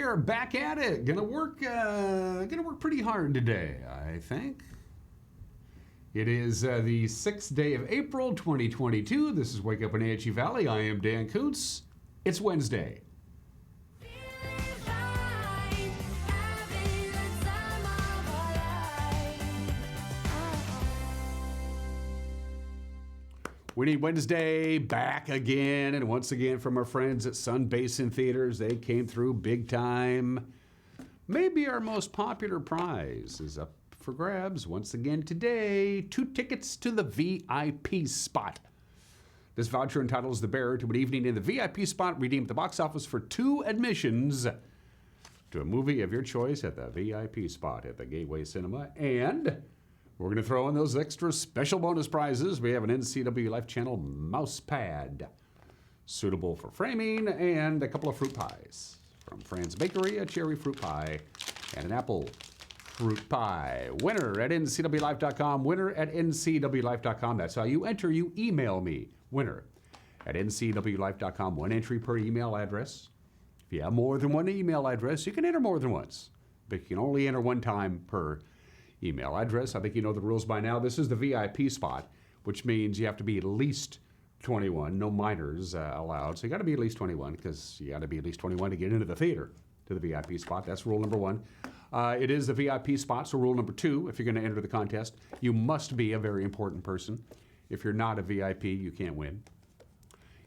We are back at it. Gonna work pretty hard today, I think. It is the 6th day of April, 2022. This is Wake Up in Hachey Valley. I am Dan Kuntz. It's Wednesday. We need Wednesday back again, and once again from our friends at Sun Basin Theaters. They came through big time. Maybe our most popular prize is up for grabs once again today. 2 tickets to the VIP spot. This voucher entitles the bearer to an evening in the VIP spot, redeemed at the box office for 2 admissions to a movie of your choice at the VIP spot at the Gateway Cinema. And we're going to throw in those extra special bonus prizes. We have an NCW Life Channel mouse pad, suitable for framing, and a couple of fruit pies. From Fran's Bakery, a cherry fruit pie, and an apple fruit pie. Winner at ncwlife.com, winner at ncwlife.com. That's how you enter. You email me, winner at ncwlife.com. 1 entry per email address. If you have more than 1 email address, you can enter more than once, but you can only enter 1 time per email address. I think you know the rules by now. This is the VIP spot, which means you have to be at least 21. No minors allowed. So you got to be at least 21 because you got to be at least 21 to get into the theater, to the VIP spot. That's rule number 1. It is the VIP spot, so rule number 2, if you're going to enter the contest, you must be a very important person. If you're not a VIP, you can't win.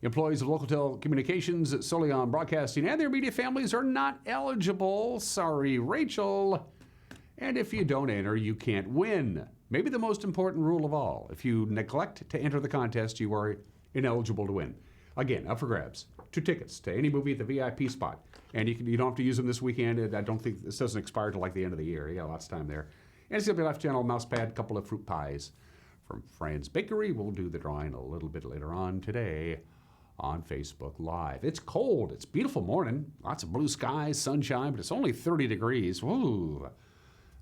Employees of Local Telecommunications, Solion Broadcasting, and their media families are not eligible. Sorry, Rachel. And if you don't enter, you can't win. Maybe the most important rule of all. If you neglect to enter the contest, you are ineligible to win. Again, up for grabs. 2 tickets to any movie at the VIP spot. And you don't have to use them this weekend. I don't think this doesn't expire till like the end of the year. You got lots of time there. NCW Life Channel mouse pad, a couple of fruit pies from Fran's Bakery. We'll do the drawing a little bit later on today on Facebook Live. It's cold. It's a beautiful morning. Lots of blue skies, sunshine, but it's only 30 degrees. Woo!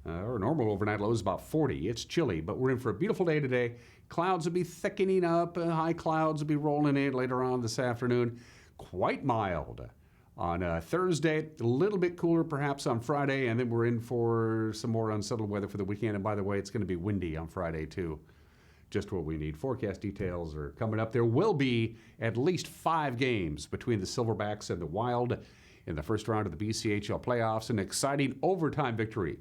Our normal overnight low is about 40. It's chilly, but we're in for a beautiful day today. Clouds will be thickening up. High clouds will be rolling in later on this afternoon. Quite mild on Thursday. A little bit cooler perhaps on Friday, and then we're in for some more unsettled weather for the weekend. And by the way, it's going to be windy on Friday too. Just what we need. Forecast details are coming up. There will be at least 5 games between the Silverbacks and the Wild in the first round of the BCHL playoffs. An exciting overtime victory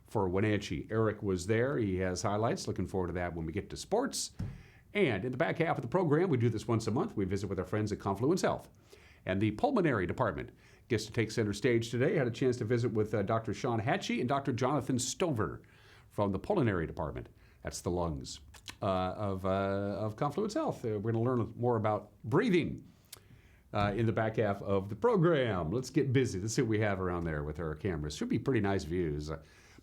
for Wenatchee. Eric was there. He has highlights. Looking forward to that when we get to sports. And in the back half of the program, we do this once a month. We visit with our friends at Confluence Health. And the pulmonary department gets to take center stage today. I had a chance to visit with Dr. Sean Hachey and Dr. Jonathan Stoever from the pulmonary department. That's the lungs of Confluence Health. We're going to learn more about breathing in the back half of the program. Let's get busy. Let's see what we have around there with our cameras. Should be pretty nice views.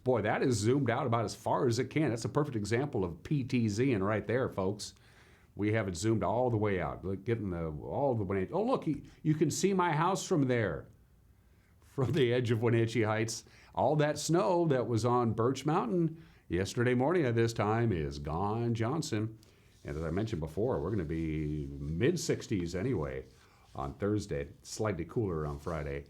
Boy, that is zoomed out about as far as it can. That's a perfect example of PTZ and right there, folks. We have it zoomed all the way out. Look, getting all the way. Oh, look, you can see my house from there, from the edge of Wenatchee Heights. All that snow that was on Birch Mountain yesterday morning at this time is gone, Johnson. And as I mentioned before, we're going to be mid-60s anyway on Thursday. Slightly cooler on Friday.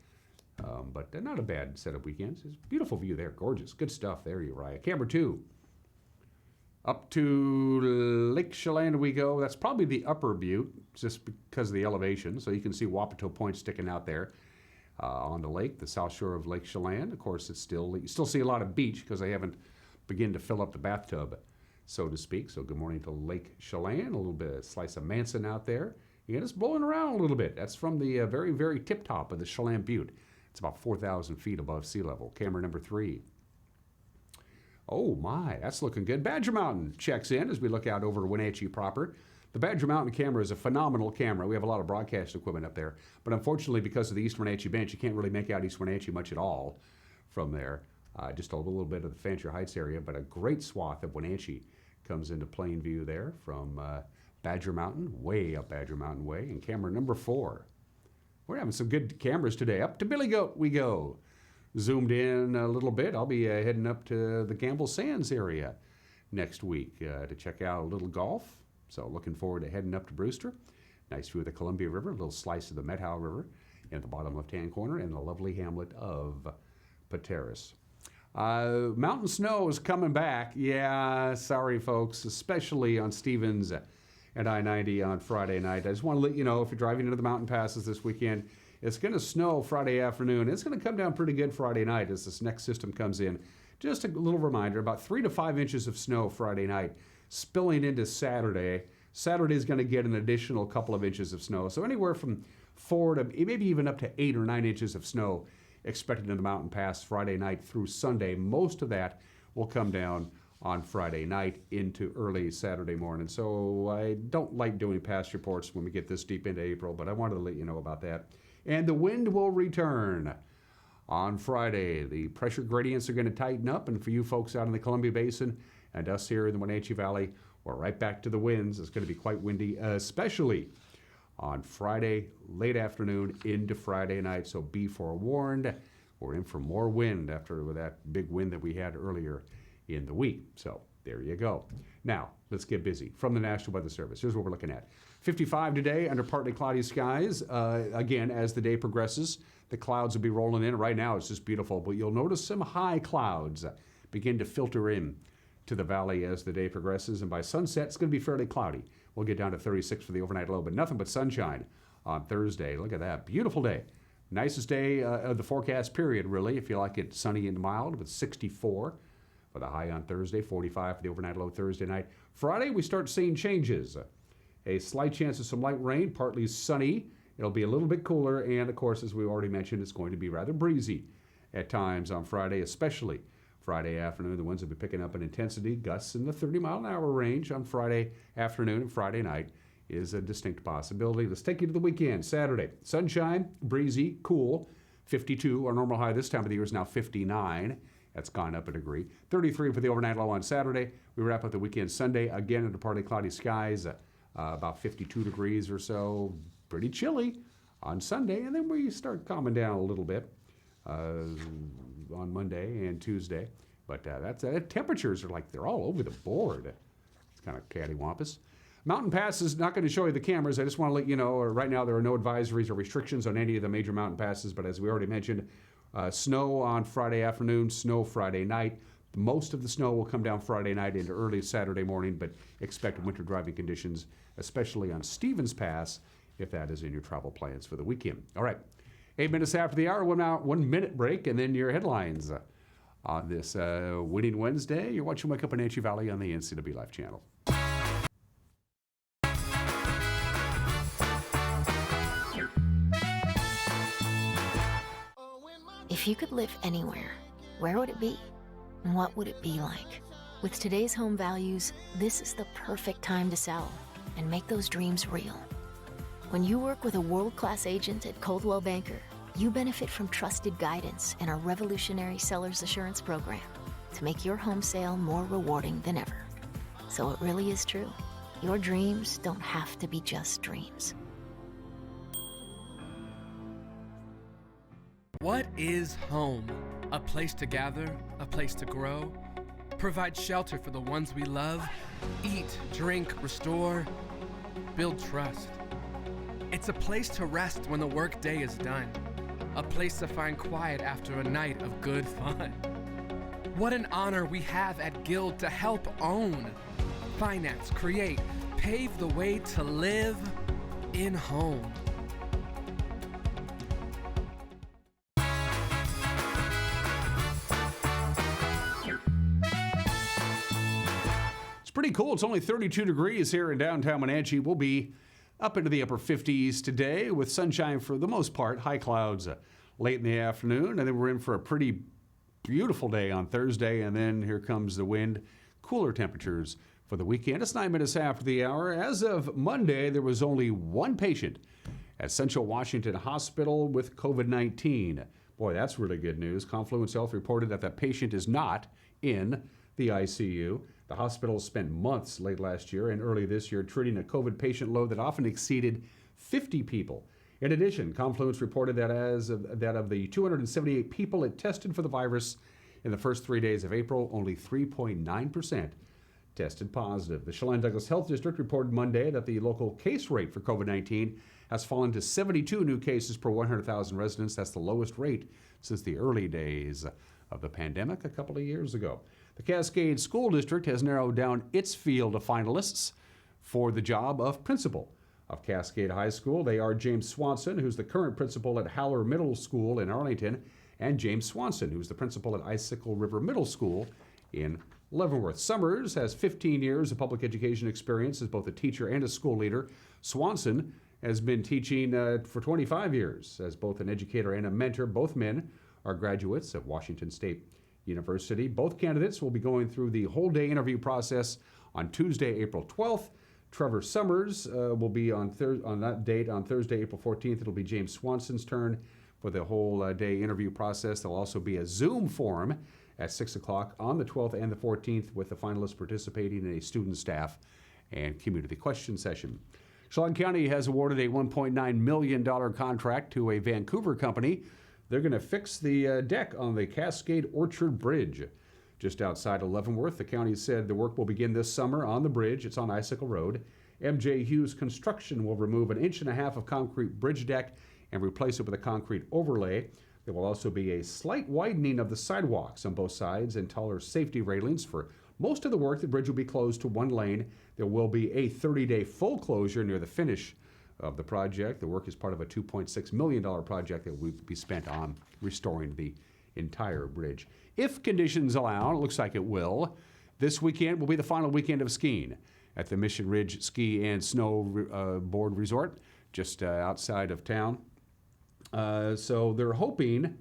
But not a bad set of weekends. It's a beautiful view there. Gorgeous. Good stuff there, Uriah. Camera 2. Up to Lake Chelan we go. That's probably the upper butte, just because of the elevation. So you can see Wapato Point sticking out there on the lake, the south shore of Lake Chelan. Of course, you still see a lot of beach because they haven't begun to fill up the bathtub, so to speak. So good morning to Lake Chelan. A little bit of slice of Manson out there. And it's blowing around a little bit. That's from the very, very tip top of the Chelan Butte. It's about 4,000 feet above sea level. Camera number 3. Oh my, that's looking good. Badger Mountain checks in as we look out over Wenatchee proper. The Badger Mountain camera is a phenomenal camera. We have a lot of broadcast equipment up there. But unfortunately, because of the East Wenatchee bench, you can't really make out East Wenatchee much at all from there. Just a little bit of the Fancher Heights area, but a great swath of Wenatchee comes into plain view there from Badger Mountain, way up Badger Mountain Way. And camera number 4. We're having some good cameras today. Up to Billy Goat we go. Zoomed in a little bit. I'll be heading up to the Gamble Sands area next week to check out a little golf. So looking forward to heading up to Brewster. Nice view of the Columbia River, a little slice of the Methow River. in the bottom left-hand corner in the lovely hamlet of Pateros. Mountain snow is coming back. Yeah, sorry folks, especially on Stevens and I-90 on Friday night. I just want to let you know, if you're driving into the mountain passes this weekend, it's going to snow Friday afternoon. It's going to come down pretty good Friday night as this next system comes in. Just a little reminder, about 3 to 5 inches of snow Friday night, spilling into Saturday. Saturday is going to get an additional couple of inches of snow. So anywhere from 4 to maybe even up to 8 or 9 inches of snow expected in the mountain pass Friday night through Sunday. Most of that will come down on Friday night into early Saturday morning. So I don't like doing past reports when we get this deep into April, but I wanted to let you know about that. And the wind will return on Friday. The pressure gradients are going to tighten up, and for you folks out in the Columbia Basin and us here in the Wenatchee Valley, we're right back to the winds. It's going to be quite windy, especially on Friday late afternoon into Friday night, so be forewarned. We're in for more wind after that big wind that we had earlier in the week. So there you go. Now, let's get busy. From the National Weather Service, here's what we're looking at. 55 today under partly cloudy skies. Again, as the day progresses, the clouds will be rolling in. Right now, it's just beautiful, but you'll notice some high clouds begin to filter in to the valley as the day progresses, and by sunset, it's going to be fairly cloudy. We'll get down to 36 for the overnight low, but nothing but sunshine on Thursday. Look at that. Beautiful day. Nicest day of the forecast period, really, if you like it sunny and mild, with 64 for the high on Thursday, 45 for the overnight low Thursday night. Friday, we start seeing changes. A slight chance of some light rain, partly sunny. It'll be a little bit cooler, and of course, as we already mentioned, it's going to be rather breezy at times on Friday, especially Friday afternoon. The winds will be picking up in intensity. Gusts in the 30-mile-an-hour range on Friday afternoon and Friday night is a distinct possibility. Let's take you to the weekend. Saturday, sunshine, breezy, cool. 52, our normal high this time of the year is now 59. That's gone up a degree. 33 for the overnight low on Saturday. We wrap up the weekend Sunday, again under partly cloudy skies, about 52 degrees or so. Pretty chilly on Sunday, and then we start calming down a little bit on Monday and Tuesday. But temperatures are like they're all over the board. It's kind of cattywampus. Mountain Pass is not going to show you the cameras. I just want to let you know, right now there are no advisories or restrictions on any of the major mountain passes, but as we already mentioned, snow on Friday afternoon, snow Friday night. Most of the snow will come down Friday night into early Saturday morning, but expect winter driving conditions, especially on Stevens Pass, if that is in your travel plans for the weekend. All right, 8 minutes after the hour, 1 minute break, and then your headlines on this winning Wednesday. You're watching Wake Up Wenatchee Valley on the NCW Life channel. If you could live anywhere, where would it be? And what would it be like? With today's home values, this is the perfect time to sell and make those dreams real. When you work with a world-class agent at Coldwell Banker, you benefit from trusted guidance and our revolutionary Seller's Assurance program to make your home sale more rewarding than ever. So it really is true. Your dreams don't have to be just dreams. What is home? A place to gather, a place to grow, provide shelter for the ones we love, eat, drink, restore, build trust. It's a place to rest when the workday is done, a place to find quiet after a night of good fun. What an honor we have at Guild to help own, finance, create, pave the way to live in home. Pretty cool. It's only 32 degrees here in downtown Wenatchee. We'll be up into the upper 50s today with sunshine for the most part, high clouds late in the afternoon, and then we're in for a pretty beautiful day on Thursday, and then here comes the wind, cooler temperatures for the weekend. It's 9 minutes after the hour. As of Monday, there was only one patient at Central Washington Hospital with COVID-19. Boy, that's really good news. Confluence Health reported that the patient is not in the ICU. The hospital spent months late last year and early this year treating a COVID patient load that often exceeded 50 people. In addition, Confluence reported that of the 278 people it tested for the virus in the first 3 days of April, only 3.9% tested positive. The Chelan Douglas Health District reported Monday that the local case rate for COVID-19 has fallen to 72 new cases per 100,000 residents. That's the lowest rate since the early days of the pandemic a couple of years ago. The Cascade School District has narrowed down its field of finalists for the job of principal of Cascade High School. They are James Swanson, who's the current principal at Haller Middle School in Arlington, and James Swanson, who's the principal at Icicle River Middle School in Leavenworth. Summers has 15 years of public education experience as both a teacher and a school leader. Swanson has been teaching for 25 years as both an educator and a mentor. Both men are graduates of Washington State University. Both candidates will be going through the whole day interview process on Tuesday, April 12th. Trevor Summers will be on that date on Thursday, April 14th. It'll be James Swanson's turn for the whole day interview process. There'll also be a Zoom forum at 6 o'clock on the 12th and the 14th with the finalists participating in a student, staff, and community question session. Chelan County has awarded a $1.9 million contract to a Vancouver company. They're going to fix the deck on the Cascade Orchard Bridge just outside of Leavenworth. The county said the work will begin this summer on the bridge. It's on Icicle Road. MJ Hughes Construction will remove 1.5 inches of concrete bridge deck and replace it with a concrete overlay. There will also be a slight widening of the sidewalks on both sides and taller safety railings. For most of the work, the bridge will be closed to one lane. There will be a 30-day full closure near the finish of the project. The work is part of a $2.6 million project that will be spent on restoring the entire bridge. If conditions allow, it looks like it will, this weekend will be the final weekend of skiing at the Mission Ridge Ski and Snow Board Resort just outside of town. So they're hoping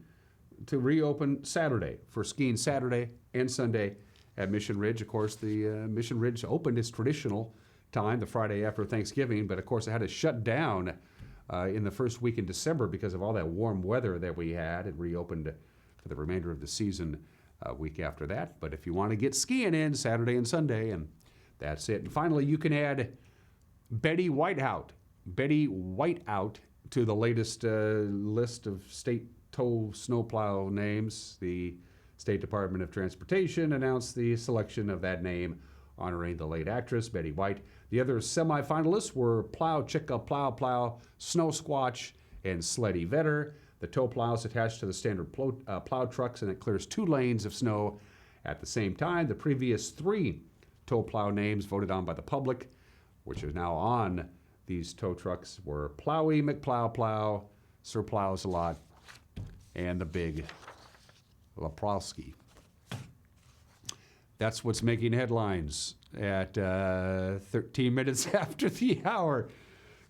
to reopen Saturday for skiing Saturday and Sunday at Mission Ridge. Of course, the Mission Ridge opened its traditional time, the Friday after Thanksgiving, but of course it had to shut down in the first week in December because of all that warm weather that we had. It reopened for the remainder of the season week after that. But if you want to get skiing in Saturday and Sunday, and that's it. And finally, you can add Betty Whiteout to the latest list of state tow snowplow names. The State Department of Transportation announced the selection of that name, honoring the late actress Betty White. The other semifinalists were Plow Chicka Plow Plow, Snow Squatch, and Sleddy Vetter. The tow plow is attached to the standard plow trucks, and it clears 2 lanes of snow at the same time. The previous 3 tow plow names voted on by the public, which is now on these tow trucks, were Plowy McPlow Plow, Sir Plows a Lot, and the big Laprowski. That's what's making headlines at 13 minutes after the hour.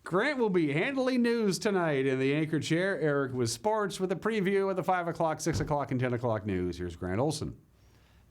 Grant will be handling news tonight in the anchor chair. Eric with sports with a preview of the 5 o'clock, 6 o'clock, and 10 o'clock news. Here's Grant Olson.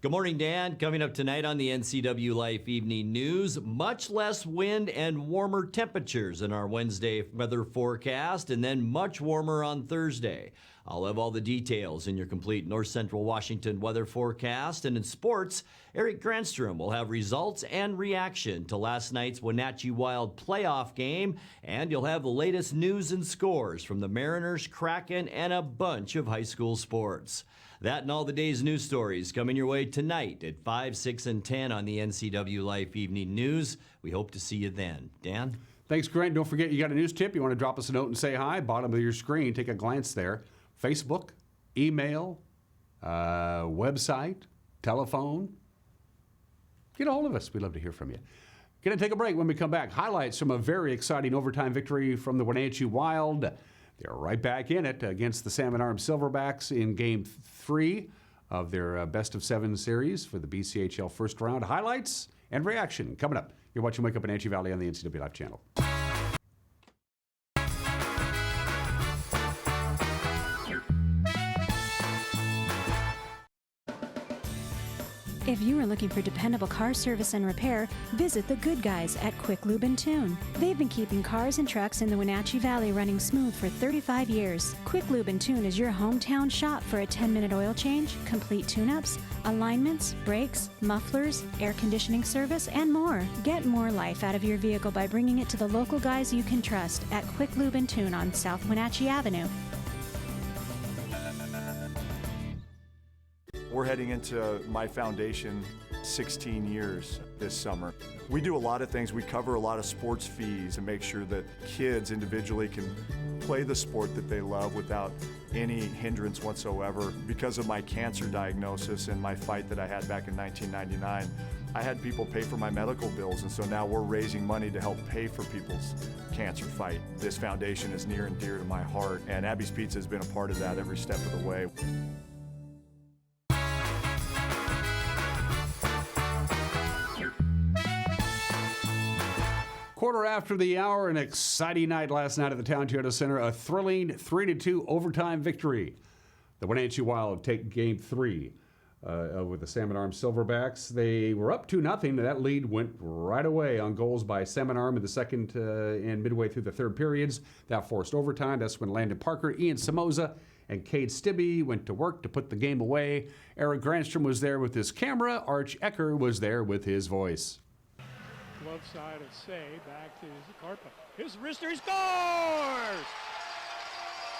Good morning, Dan. Coming up tonight on the NCW Life Evening News, much less wind and warmer temperatures in our Wednesday weather forecast, and then much warmer on Thursday. I'll have all the details in your complete North Central Washington weather forecast. And in sports, Eric Granstrom will have results and reaction to last night's Wenatchee Wild playoff game. And you'll have the latest news and scores from the Mariners, Kraken, and a bunch of high school sports. That and all the day's news stories coming your way tonight at 5, 6, and 10 on the NCW Life Evening News. We hope to see you then. Dan? Thanks, Grant. Don't forget, you got a news tip. You want to drop us a note and say hi. Bottom of your screen, take a glance there. Facebook, email, website, telephone. Get a hold of us. We'd love to hear from you. Going to take a break. When we come back, highlights from a very exciting overtime victory from the Wenatchee Wild. They're right back in it against the Salmon Arm Silverbacks in Game 3 of their best of 7 series for the BCHL first round. Highlights and reaction coming up. You're watching Wake Up Wenatchee Valley on the NCW Live channel. If you are looking for dependable car service and repair, visit the good guys at Quick Lube and Tune. They've been keeping cars and trucks in the Wenatchee Valley running smooth for 35 years. Quick Lube and Tune is your hometown shop for a 10-minute oil change, complete tune-ups, alignments, brakes, mufflers, air conditioning service, and more. Get more life out of your vehicle by bringing it to the local guys you can trust at Quick Lube and Tune on South Wenatchee Avenue. We're heading into my foundation 16 years this summer. We do a lot of things. We cover a lot of sports fees and make sure that kids individually can play the sport that they love without any hindrance whatsoever. Because of my cancer diagnosis and my fight that I had back in 1999, I had people pay for my medical bills, and so now we're raising money to help pay for people's cancer fight. This foundation is near and dear to my heart, and Abby's Pizza has been a part of that every step of the way. Quarter after the hour, an exciting night last night at the Town Toyota Center. A thrilling 3-2 overtime victory. The Wenatchee Wild take Game 3 with the Salmon Arm Silverbacks. They were up 2-0, and that lead went right away on goals by Salmon Arm in the second and midway through the third periods. That forced overtime. That's when Landon Parker, Ian Somoza, and Cade Stibbe went to work to put the game away. Eric Granstrom was there with his camera. Arch Ecker was there with his voice. Glove side of Say, back to Carpa. His wrister, he scores!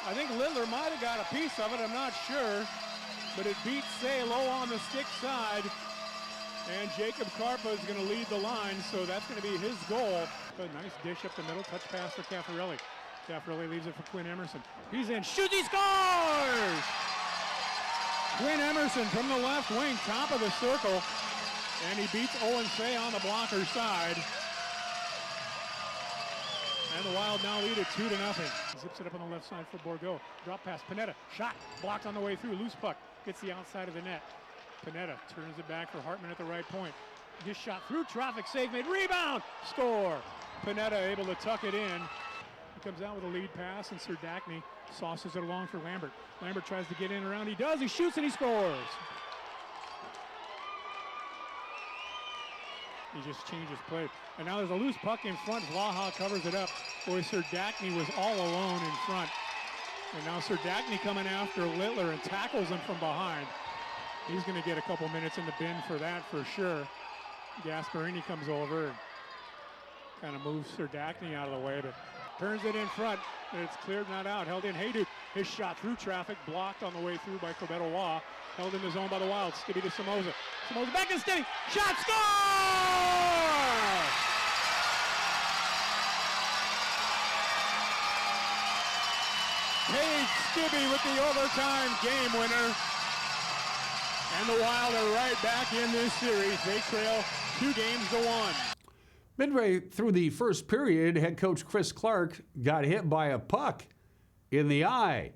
I think Littler might have got a piece of it, I'm not sure. But it beats Say low on the stick side. And Jacob Carpa is going to lead the line, so that's going to be his goal. A nice dish up the middle, touch pass for Caffarelli. Caffarelli leaves it for Quinn Emerson. He's in, shoots, he scores! Quinn Emerson from the left wing, top of the circle. And he beats Owen Say on the blocker side. And the Wild now lead it 2-0. Zips it up on the left side for Bourgault. Drop pass, Panetta, shot, blocked on the way through, loose puck, gets the outside of the net. Panetta turns it back for Hartman at the right point. His shot through traffic, save made, rebound, score. Panetta able to tuck it in. He comes out with a lead pass, and Serdachny sauces it along for Lambert. Lambert tries to get in around, he does, he shoots and he scores. He just changes play. And now there's a loose puck in front. Vlaha covers it up. Boy, Serdachny was all alone in front. And now Serdachny coming after Littler and tackles him from behind. He's going to get a couple minutes in the bin for that for sure. Gasparini comes over and kind of moves Serdachny out of the way, but turns it in front. And it's cleared, not out. Held in. Hayduke, his shot through traffic, blocked on the way through by Corbett Waugh. Held in the zone by the Wild. Stibbe to Somoza. Somoza back in Stibbe. Shot, score! Cade Stibbe with the overtime game winner. And the Wild are right back in this series. They trail 2-1. Midway through the first period, head coach Chris Clark got hit by a puck in the eye.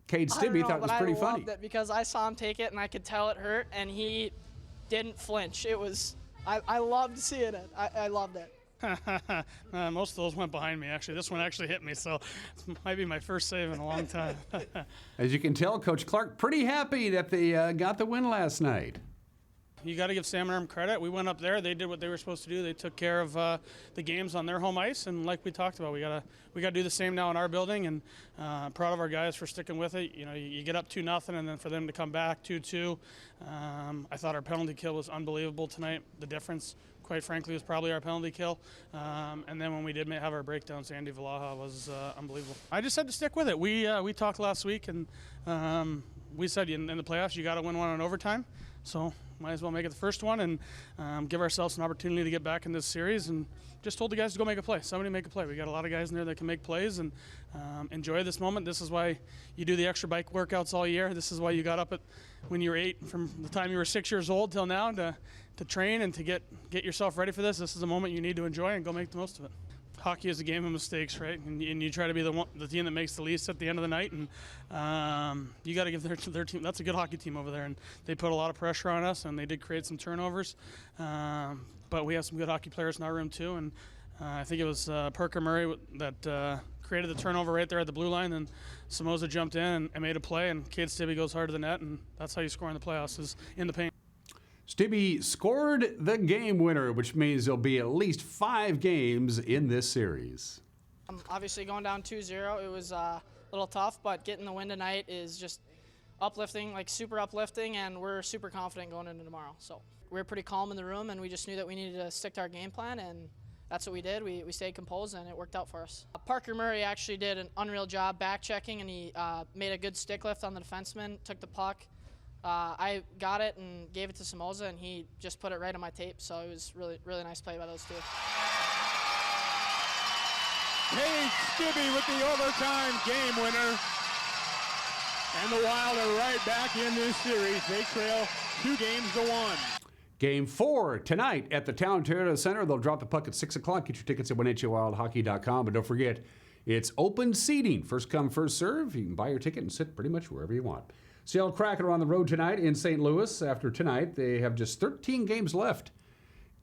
Cade Stibbe thought it was pretty funny. I loved it because I saw him take it and I could tell it hurt, and he didn't flinch. It was, I loved seeing it. I loved it. Most of those went behind me, actually. This one actually hit me, so it might be my first save in a long time. As you can tell, Coach Clark pretty happy that they got the win last night. You got to give Salmon Arm credit. We went up there. They did what they were supposed to do. They took care of the games on their home ice, and like we talked about, we got to do the same now in our building. And proud of our guys for sticking with it. You know, you get up 2-0, and then for them to come back 2-2. I thought our penalty kill was unbelievable tonight. The difference, quite frankly, was probably our penalty kill. And then when we did have our breakdown, Sandy Valaha was unbelievable. I just had to stick with it. We talked last week, and we said in the playoffs you got to win one in overtime. So might as well make it the first one and give ourselves an opportunity to get back in this series, and just told the guys to go make a play. Somebody make a play. We got a lot of guys in there that can make plays, and enjoy this moment. This is why you do the extra bike workouts all year. This is why you got up when you were 8, from the time you were 6 years old till now, to train and to get yourself ready for this. This is a moment you need to enjoy and go make the most of it. Hockey is a game of mistakes, right? And you try to be the team that makes the least at the end of the night, and you got to give their team. That's a good hockey team over there, and they put a lot of pressure on us, and they did create some turnovers. But we have some good hockey players in our room too, and I think it was Parker Murray that created the turnover right there at the blue line, and Somoza jumped in and made a play, and Cade Stibbe goes hard to the net, and that's how you score in the playoffs, is in the paint. Stibbe scored the game winner, which means there'll be at least 5 games in this series. Obviously going down 2-0, it was a little tough, but getting the win tonight is just uplifting, like super uplifting, and we're super confident going into tomorrow. So we're pretty calm in the room, and we just knew that we needed to stick to our game plan, and that's what we did. We stayed composed, and it worked out for us. Parker Murray actually did an unreal job back checking, and he made a good stick lift on the defenseman, took the puck, I got it and gave it to Samoza, and he just put it right on my tape, so it was really, really nice play by those two. Paige Stibbe with the overtime game winner. And the Wild are right back in this series. They trail 2-1. Game 4 tonight at the Town Toyota Center. They'll drop the puck at 6 o'clock. Get your tickets at WenatcheeWildHockey.com. But don't forget, it's open seating. First come, first serve. You can buy your ticket and sit pretty much wherever you want. Seattle Kraken are on the road tonight in St. Louis. After tonight, they have just 13 games left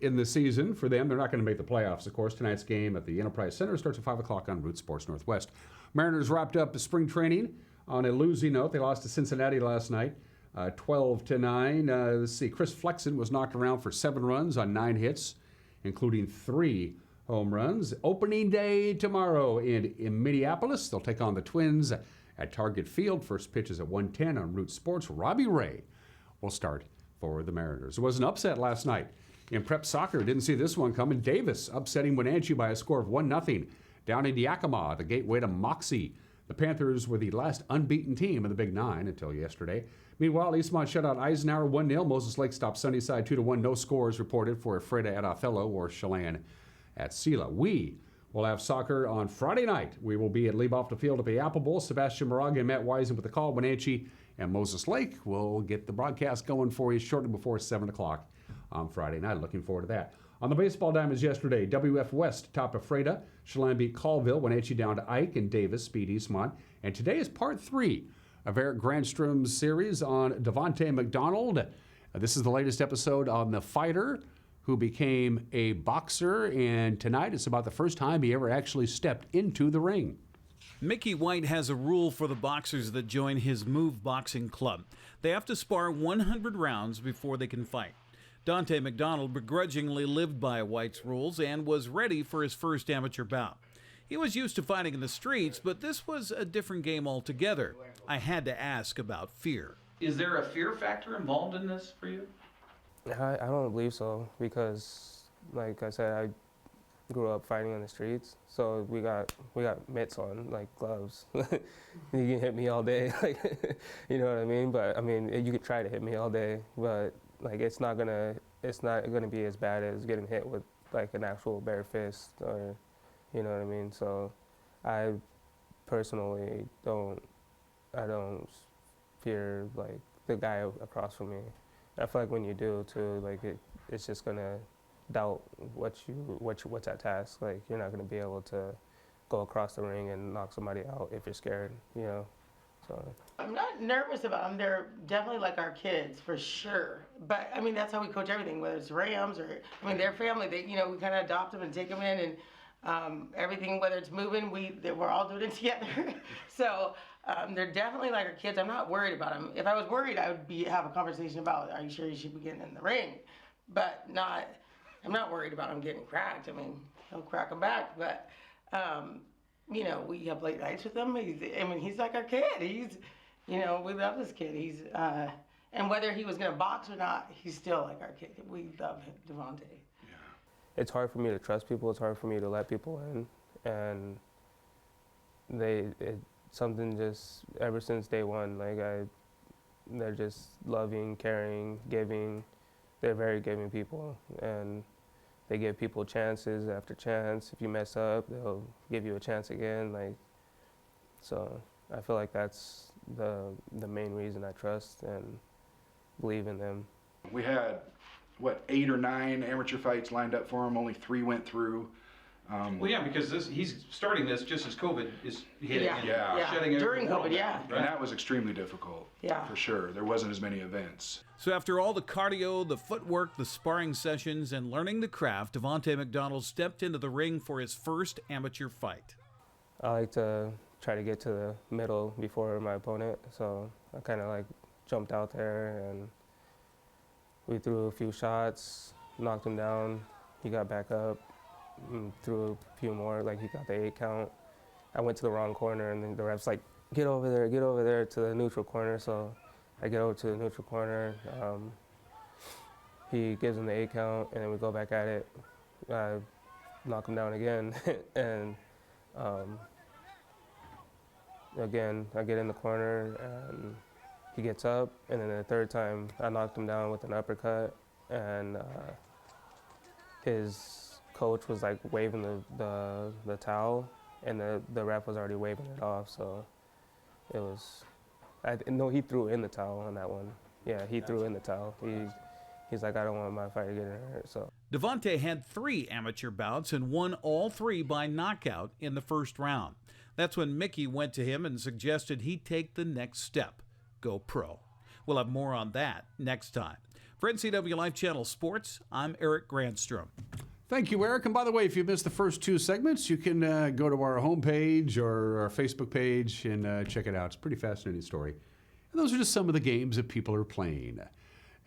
in the season for them. They're not going to make the playoffs, of course. Tonight's game at the Enterprise Center starts at 5 o'clock on Root Sports Northwest. Mariners wrapped up the spring training on a losing note. They lost to Cincinnati last night, 12-9. Let's see, Chris Flexen was knocked around for 7 runs on 9 hits, including 3 home runs. Opening day tomorrow in Minneapolis. They'll take on the Twins at Target Field. First pitch is at 1:10 on Root Sports. Robbie Ray will start for the Mariners. There was an upset last night in prep soccer. Didn't see this one coming. Davis upsetting Wenatchee by a score of 1-0 down in Yakima, the gateway to Moxie. The Panthers were the last unbeaten team in the Big Nine until yesterday. Meanwhile, Eastmont shut out Eisenhower 1-0. Moses Lake stopped Sunnyside 2-1. No scores reported for Freda at Othello or Chelan at Sela. We will have soccer on Friday night. We will be at Leib Field at the Apple Bowl. Sebastian Moraga and Matt Wisen with the call. Wenatchee and Moses Lake will get the broadcast going for you shortly before 7 o'clock on Friday night. Looking forward to that. On the baseball diamonds yesterday, WF West topped Freda. Chelan beat Colville. Wenatchee down to Ike, and Davis beat Eastmont. And today is part 3 of Eric Grandstrom's series on Devontae McDonald. This is the latest episode on the fighter who became a boxer, and tonight it's about the first time he ever actually stepped into the ring. Mickey White has a rule for the boxers that join his Move Boxing Club. They have to spar 100 rounds before they can fight. Dante McDonald begrudgingly lived by White's rules and was ready for his first amateur bout. He was used to fighting in the streets, but this was a different game altogether. I had to ask about fear. Is there a fear factor involved in this for you? I don't believe so, because, like I said, I grew up fighting on the streets, so we got mitts on, like gloves. You can hit me all day, like, you know what I mean? But I mean, you could try to hit me all day, but like it's not gonna be as bad as getting hit with like an actual bare fist, or you know what I mean. So I personally don't fear like the guy across from me. I feel like when you do too, like it's just gonna doubt what's at task. Like you're not gonna be able to go across the ring and knock somebody out if you're scared, you know. So I'm not nervous about them. They're definitely like our kids for sure. But I mean, that's how we coach everything, whether it's Rams or, I mean, their family, we kind of adopt them and take them in, and everything, whether it's moving, we're all doing it together. So they're definitely like our kids. I'm not worried about them. If I was worried, I would have a conversation about, are you sure you should be getting in the ring? But I'm not worried about them getting cracked. I mean, he'll crack them back, but we have late nights with him. He's like our kid. We love this kid. And whether he was going to box or not, he's still like our kid. We love Devontae. Yeah. It's hard for me to trust people. It's hard for me to let people in. And something just, ever since day one, they're just loving, caring, giving. They're very giving people. And they give people chances after chance. If you mess up, they'll give you a chance again. So I feel like that's the main reason I trust and believe in them. We had 8 or 9 amateur fights lined up for him. Only 3 went through. Well, yeah, because he's starting this just as COVID is hitting. Yeah. Shutting during COVID, yeah. And that was extremely difficult. Yeah. For sure. There wasn't as many events. So after all the cardio, the footwork, the sparring sessions, and learning the craft, Devontae McDonald stepped into the ring for his first amateur fight. I like to try to get to the middle before my opponent, so I kind of jumped out there and we threw a few shots, knocked him down. He got back up, and threw a few more, he got the 8 count. I went to the wrong corner and then the ref's like, get over there to the neutral corner. So I get over to the neutral corner. He gives him the 8 count and then we go back at it. I knock him down again. And again, I get in the corner and he gets up, and then the third time I knocked him down with an uppercut, and his coach was like waving the towel, and the ref was already waving it off, so it was, no, he threw in the towel on that one. Yeah, he threw in the towel. He's like, I don't want my fighter getting hurt, so. Devontae had 3 amateur bouts and won all 3 by knockout in the first round. That's when Mickey went to him and suggested he take the next step, go pro. We'll have more on that next time. For NCW Life Channel Sports, I'm Eric Grandstrom. Thank you, Eric. And by the way, if you missed the first 2 segments, you can go to our homepage or our Facebook page and check it out. It's a pretty fascinating story. And those are just some of the games that people are playing.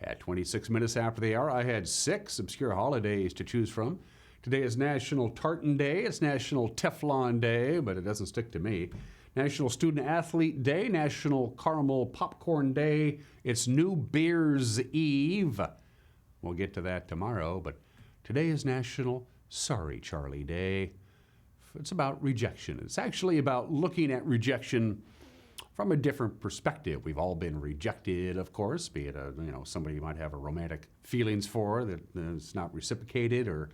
At 26 minutes after the hour, I had 6 obscure holidays to choose from. Today is National Tartan Day. It's National Teflon Day, but it doesn't stick to me. National Student Athlete Day. National Caramel Popcorn Day. It's New Beer's Eve. We'll get to that tomorrow, but today is National Sorry Charlie Day. It's about rejection. It's actually about looking at rejection from a different perspective. We've all been rejected, of course, be it somebody you might have a romantic feelings for that is not reciprocated, or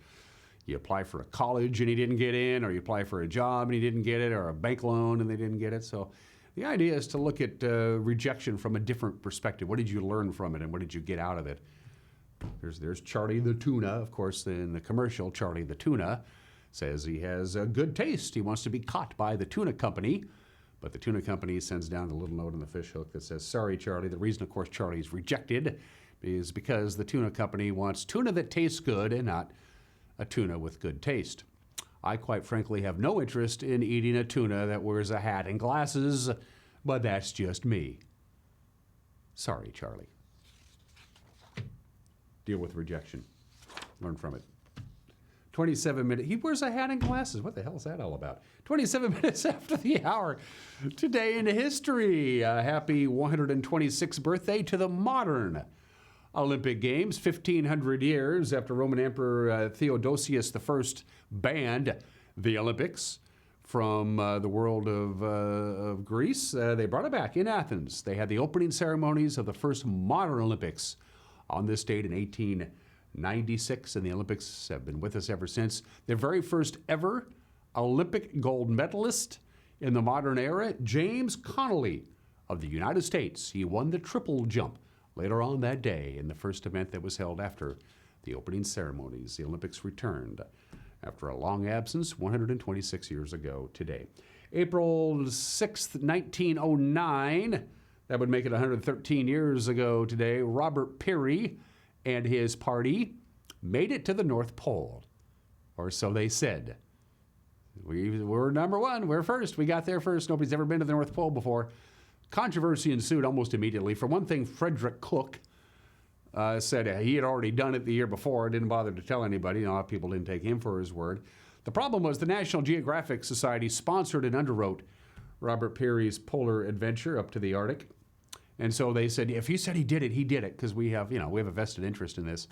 you apply for a college and you didn't get in, or you apply for a job and you didn't get it, or a bank loan and they didn't get it. So the idea is to look at rejection from a different perspective. What did you learn from it, and what did you get out of it? There's Charlie the Tuna, of course, in the commercial. Charlie the Tuna says he has a good taste. He wants to be caught by the tuna company. But the tuna company sends down a little note on the fish hook that says, sorry, Charlie. The reason, of course, Charlie's rejected is because the tuna company wants tuna that tastes good and not a tuna with good taste. I, quite frankly, have no interest in eating a tuna that wears a hat and glasses, but that's just me. Sorry, Charlie. Deal with rejection. Learn from it. 27 minutes. He wears a hat and glasses. What the hell is that all about? 27 minutes after the hour. Today in history. Happy 126th birthday to the modern Olympic Games. 1,500 years after Roman Emperor Theodosius I banned the Olympics from the world of Greece. They brought it back in Athens. They had the opening ceremonies of the first modern Olympics on this date in 1896, and the Olympics have been with us ever since. The very first ever Olympic gold medalist in the modern era, James Connolly of the United States. He won the triple jump later on that day in the first event that was held after the opening ceremonies. The Olympics returned after a long absence 126 years ago today. April 6th, 1909, that would make it 113 years ago today, Robert Peary and his party made it to the North Pole, or so they said. We're number one. We're first. We got there first. Nobody's ever been to the North Pole before. Controversy ensued almost immediately. For one thing, Frederick Cook said he had already done it the year before, didn't bother to tell anybody. A lot of people didn't take him for his word. The problem was the National Geographic Society sponsored and underwrote Robert Peary's polar adventure up to the Arctic. And so they said, if he said he did it, because we have a vested interest in this.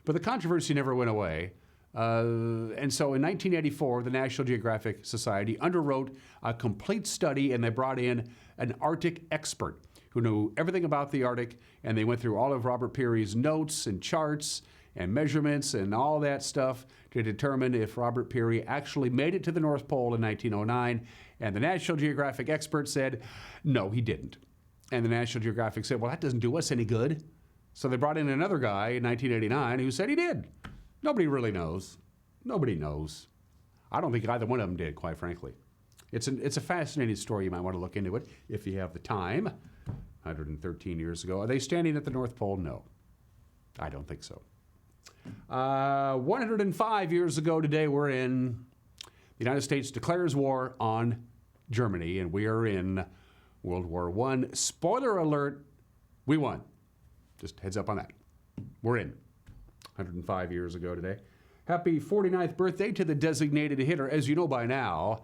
But the controversy never went away. And so in 1984, the National Geographic Society underwrote a complete study, and they brought in an Arctic expert who knew everything about the Arctic, and they went through all of Robert Peary's notes and charts and measurements and all that stuff to determine if Robert Peary actually made it to the North Pole in 1909. And the National Geographic expert said, no, he didn't. And the National Geographic said, well, that doesn't do us any good. So they brought in another guy in 1989 who said he did. Nobody really knows. Nobody knows. I don't think either one of them did, quite frankly. It's a fascinating story. You might want to look into it if you have the time. 113 years ago. Are they standing at the North Pole? No. I don't think so. 105 years ago today, the United States declares war on Germany, and we are in World War I. Spoiler alert, we won. Just heads up on that. We're in. 105 years ago today. Happy 49th birthday to the designated hitter. As you know by now,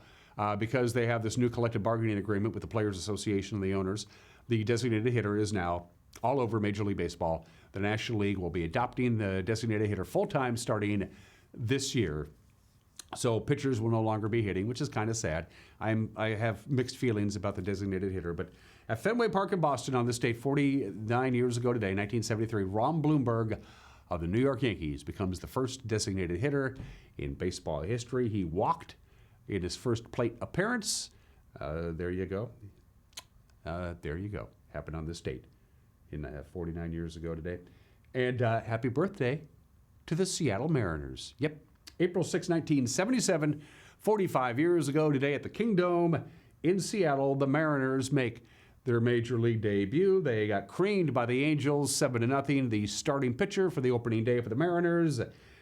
because they have this new collective bargaining agreement with the Players Association and the owners, the designated hitter is now all over Major League Baseball. The National League will be adopting the designated hitter full-time starting this year. So pitchers will no longer be hitting, which is kind of sad. I have mixed feelings about the designated hitter, but At Fenway Park in Boston on this date 49 years ago today, 1973, Ron Blomberg of the New York Yankees becomes the first designated hitter in baseball history. He walked in his first plate appearance. There you go. There you go. Happened on this date in 49 years ago today. And happy birthday to the Seattle Mariners. Yep. April 6, 1977, 45 years ago today at the Kingdome in Seattle, the Mariners make their major league debut. They got creamed by the Angels 7-0. The starting pitcher for the opening day for the Mariners,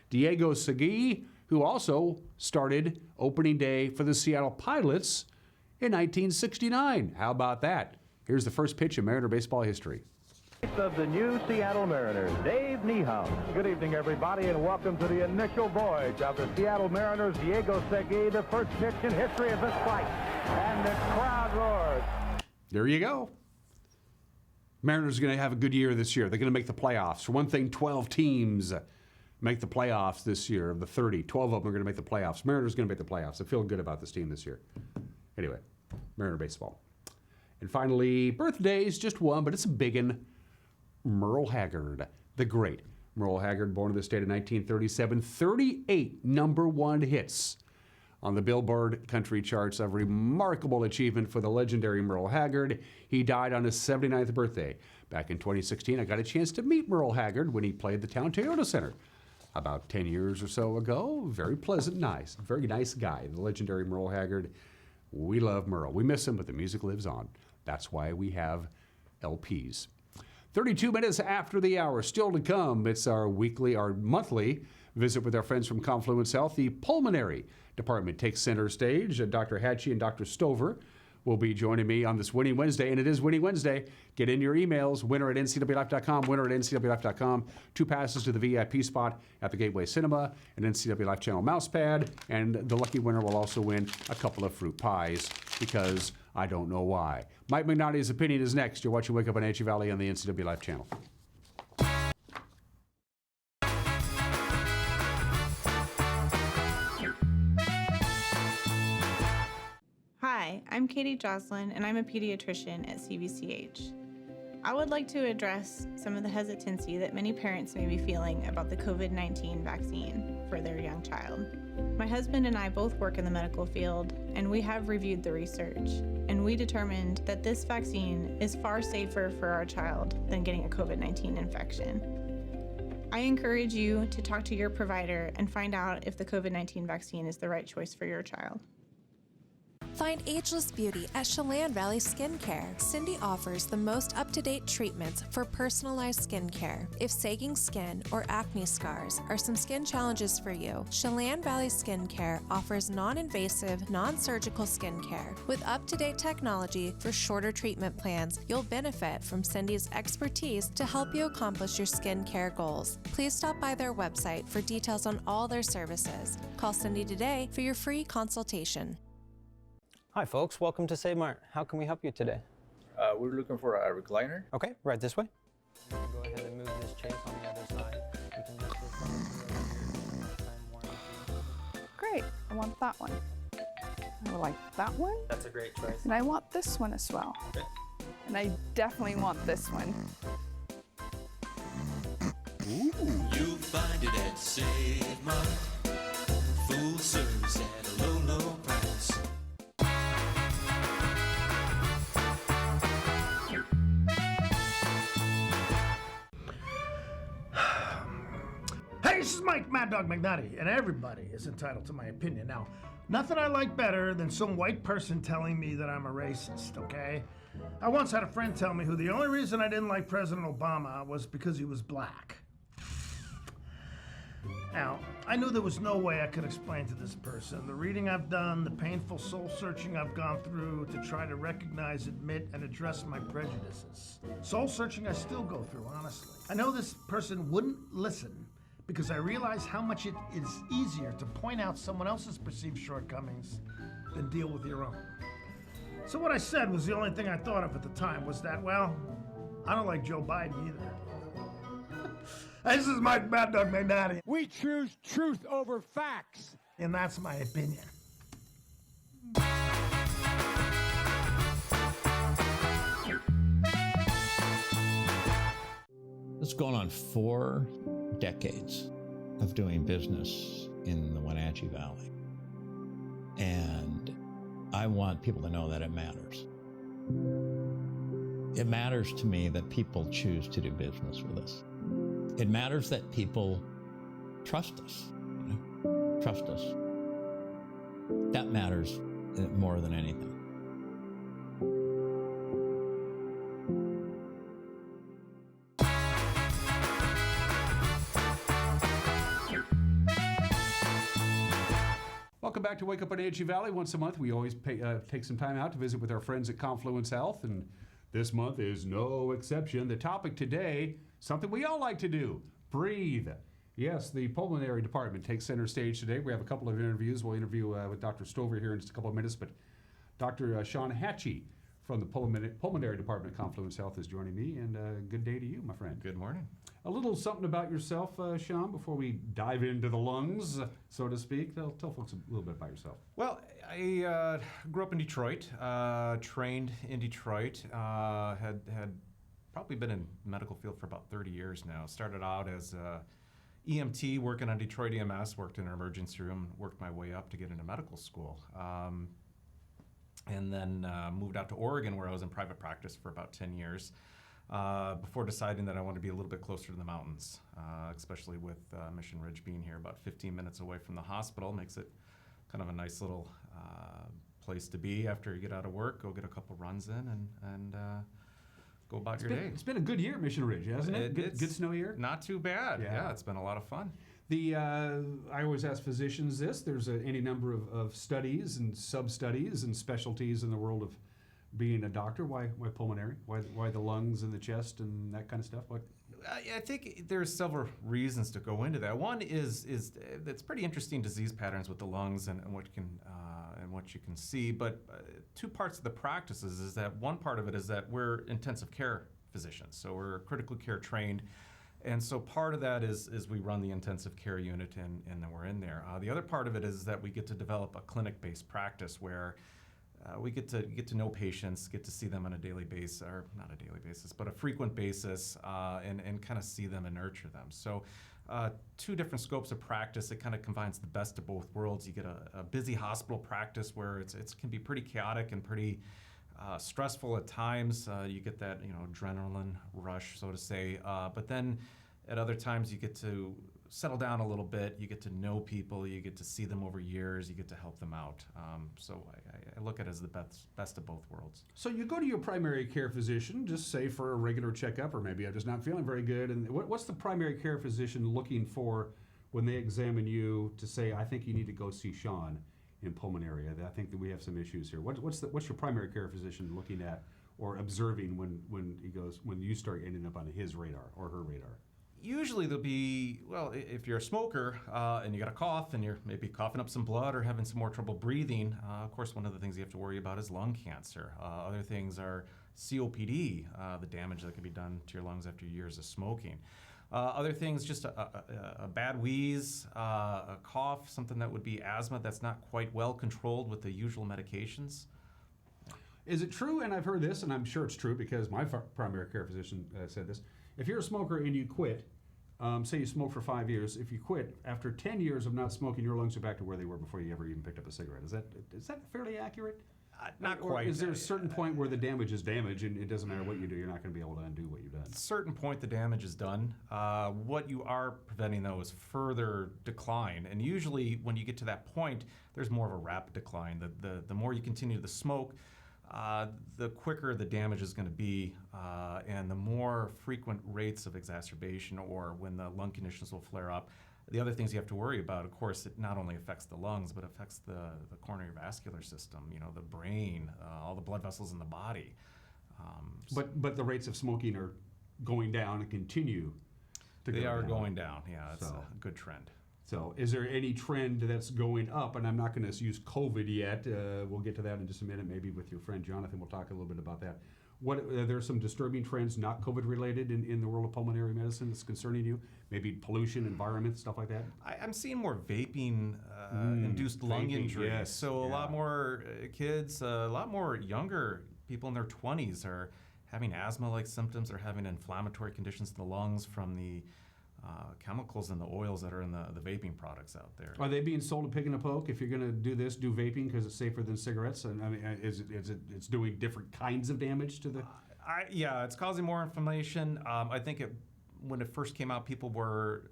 Diego Segui, who also started opening day for the Seattle Pilots in 1969. How about that? Here's the first pitch in Mariner baseball history. Of the new Seattle Mariners, Dave Niehaus. Good evening, everybody, and welcome to the initial voyage of the Seattle Mariners. Diego Segui, the first pitch in history of this flight, and the crowd roars. There you go. Mariners are going to have a good year this year. They're going to make the playoffs. For one thing, 12 teams make the playoffs this year. Of the 30, 12 of them are going to make the playoffs. Mariners are going to make the playoffs. I feel good about this team this year. Anyway, Mariner baseball. And finally, birthdays, just one, but it's a big one. Merle Haggard, the great. Merle Haggard, born in this state in 1937, 38 number one hits on the Billboard country charts, a remarkable achievement for the legendary Merle Haggard. He died on his 79th birthday. Back in 2016, I got a chance to meet Merle Haggard when he played the Town Toyota Center about 10 years or so ago. Very pleasant, nice, very nice guy, the legendary Merle Haggard. We love Merle. We miss him, but the music lives on. That's why we have LPs. 32 minutes after the hour, still to come, it's our monthly visit with our friends from Confluence Health. The pulmonary department takes center stage. Dr. Hachey and Dr. Stoever will be joining me on this Winning Wednesday, and it is Winning Wednesday. Get in your emails, winner@ncwlife.com, winner@ncwlife.com. 2 passes to the VIP spot at the Gateway Cinema, an NCW Life Channel mousepad, and the lucky winner will also win a couple of fruit pies, because I don't know why. Mike Magnotti's opinion is next. You're watching Wake Up on Hachey Valley on the NCW Life Channel. Hi, I'm Katie Joslin, and I'm a pediatrician at CVCH. I would like to address some of the hesitancy that many parents may be feeling about the COVID-19 vaccine for their young child. My husband and I both work in the medical field, and we have reviewed the research, and we determined that this vaccine is far safer for our child than getting a COVID-19 infection. I encourage you to talk to your provider and find out if the COVID-19 vaccine is the right choice for your child. Find ageless beauty at Chelan Valley Skincare. Cindy offers the most up-to-date treatments for personalized skincare. If sagging skin or acne scars are some skin challenges for you, Chelan Valley Skincare offers non-invasive, non-surgical skincare. With up-to-date technology for shorter treatment plans, you'll benefit from Cindy's expertise to help you accomplish your skincare goals. Please stop by their website for details on all their services. Call Cindy today for your free consultation. Hi folks, welcome to Save Mart. How can we help you today? We're looking for a recliner. Okay, right this way. Go ahead and move this chase on the other side. We can lift this up. Great, I want that one. I like that one. That's a great choice. And I want this one as well. Okay. And I definitely want this one. You'll find it at Save Mart. Full service at a low, low price. Hey, this is Mike Mad Dog McNutty, and everybody is entitled to my opinion. Now, nothing I like better than some white person telling me that I'm a racist, okay? I once had a friend tell me who the only reason I didn't like President Obama was because he was black. Now, I knew there was no way I could explain to this person the reading I've done, the painful soul-searching I've gone through to try to recognize, admit, and address my prejudices. Soul-searching I still go through, honestly. I know this person wouldn't listen because I realize how much it is easier to point out someone else's perceived shortcomings than deal with your own. So what I said was the only thing I thought of at the time was that, well, I don't like Joe Biden either. This is Mike Mad Dog McNatty. We choose truth over facts. And that's my opinion. It's going on 4 decades of doing business in the Wenatchee Valley. And I want people to know that it matters. It matters to me that people choose to do business with us. It matters that people trust us, trust us. That matters more than anything. Welcome back to Wake Up on Hachey Valley. Once a month, we always take some time out to visit with our friends at Confluence Health, and this month is no exception. The topic today, something we all like to do, breathe. Yes, the pulmonary department takes center stage today. We have a couple of interviews. We'll interview with Dr. Stoever here in just a couple of minutes, but Dr. Sean Hachey from the pulmonary department at Confluence Health is joining me, and good day to you, my friend. Good morning. A little something about yourself, Sean, before we dive into the lungs, so to speak. Tell folks a little bit about yourself. Well, I grew up in Detroit, trained in Detroit, had probably been in the medical field for about 30 years now. Started out as EMT, working on Detroit EMS, worked in an emergency room, worked my way up to get into medical school. And then moved out to Oregon, where I was in private practice for about 10 years. Before deciding that I wanted to be a little bit closer to the mountains, especially with Mission Ridge being here about 15 minutes away from the hospital. Makes it kind of a nice little place to be after you get out of work, go get a couple runs in and go about your day. It's been a good year at Mission Ridge, hasn't it? Good snow year? Not too bad. Yeah, it's been a lot of fun. I always ask physicians this. There's any number of studies and sub-studies and specialties in the world of being a doctor. Why pulmonary? Why the lungs and the chest and that kind of stuff? I think there's several reasons to go into that. One is it's pretty interesting disease patterns with the lungs and what you can see. But 2 parts of the practices is that one part of it is that we're intensive care physicians, so we're critical care trained. And so part of that is we run the intensive care unit and then we're in there. The other part of it is that we get to develop a clinic-based practice where we get to know patients, get to see them on a daily basis, or not a daily basis, but a frequent basis, and kind of see them and nurture them. So 2 different scopes of practice. It kind of combines the best of both worlds. You get a busy hospital practice where it can be pretty chaotic and pretty stressful at times. You get that adrenaline rush, so to say. But then at other times you get to settle down a little bit. You get to know people. You get to see them over years. You get to help them out. So I look at it as the best of both worlds. So you go to your primary care physician, just say for a regular checkup, or maybe I'm just not feeling very good. And what's the primary care physician looking for when they examine you to say, I think you need to go see Sean in pulmonary? I think that we have some issues here. What's your primary care physician looking at or observing when you start ending up on his radar or her radar? Usually there'll be, well, if you're a smoker and you got a cough and you're maybe coughing up some blood or having some more trouble breathing, of course one of the things you have to worry about is lung cancer. Other things are COPD, the damage that can be done to your lungs after years of smoking. Other things, just a bad wheeze, a cough, something that would be asthma that's not quite well controlled with the usual medications. Is it true, and I've heard this, and I'm sure it's true because my primary care physician said this, if you're a smoker and you quit, say you smoke for 5 years, if you quit, after 10 years of not smoking, your lungs are back to where they were before you ever even picked up a cigarette. Is that fairly accurate? Not or quite. Is there a certain point where the damage is damage and it doesn't matter what you do, you're not going to be able to undo what you've done? At a certain point, the damage is done. What you are preventing, though, is further decline. And usually, when you get to that point, there's more of a rapid decline. The more you continue to smoke, the quicker the damage is going to be, and the more frequent rates of exacerbation or when the lung conditions will flare up. The other things you have to worry about, of course, it not only affects the lungs, but affects the coronary vascular system, the brain, all the blood vessels in the body. But the rates of smoking are going down and continue to go down. They are going down, yeah. It's a good trend. So is there any trend that's going up? And I'm not going to use COVID yet. We'll get to that in just a minute, maybe with your friend Jonathan. We'll talk a little bit about that. Are there some disturbing trends not COVID related in the world of pulmonary medicine that's concerning you? Maybe pollution, environment, stuff like that? I'm seeing more vaping induced lung injuries. Yes, so a lot more kids, a lot more younger people in their 20s are having asthma-like symptoms or having inflammatory conditions in the lungs from the chemicals and the oils that are in the vaping products out there. Are they being sold a pig in a poke? If you're going to do this, do vaping because it's safer than cigarettes? And I mean, it's doing different kinds of damage to the? Yeah, it's causing more inflammation. I think when it first came out, people were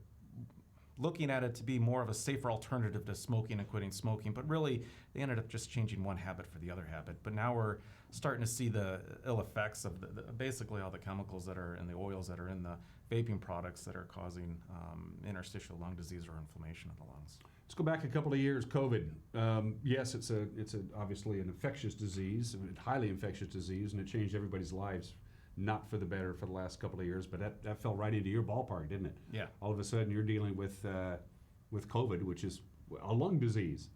looking at it to be more of a safer alternative to smoking and quitting smoking, but really they ended up just changing one habit for the other habit. But now we're starting to see the ill effects of basically all the chemicals that are in the oils that are in the vaping products that are causing interstitial lung disease or inflammation of the lungs. Let's go back a couple of years. COVID. Yes, it's obviously an infectious disease, a highly infectious disease, and it changed everybody's lives, not for the better for the last couple of years. But that fell right into your ballpark, didn't it? Yeah. All of a sudden, you're dealing with COVID, which is a lung disease.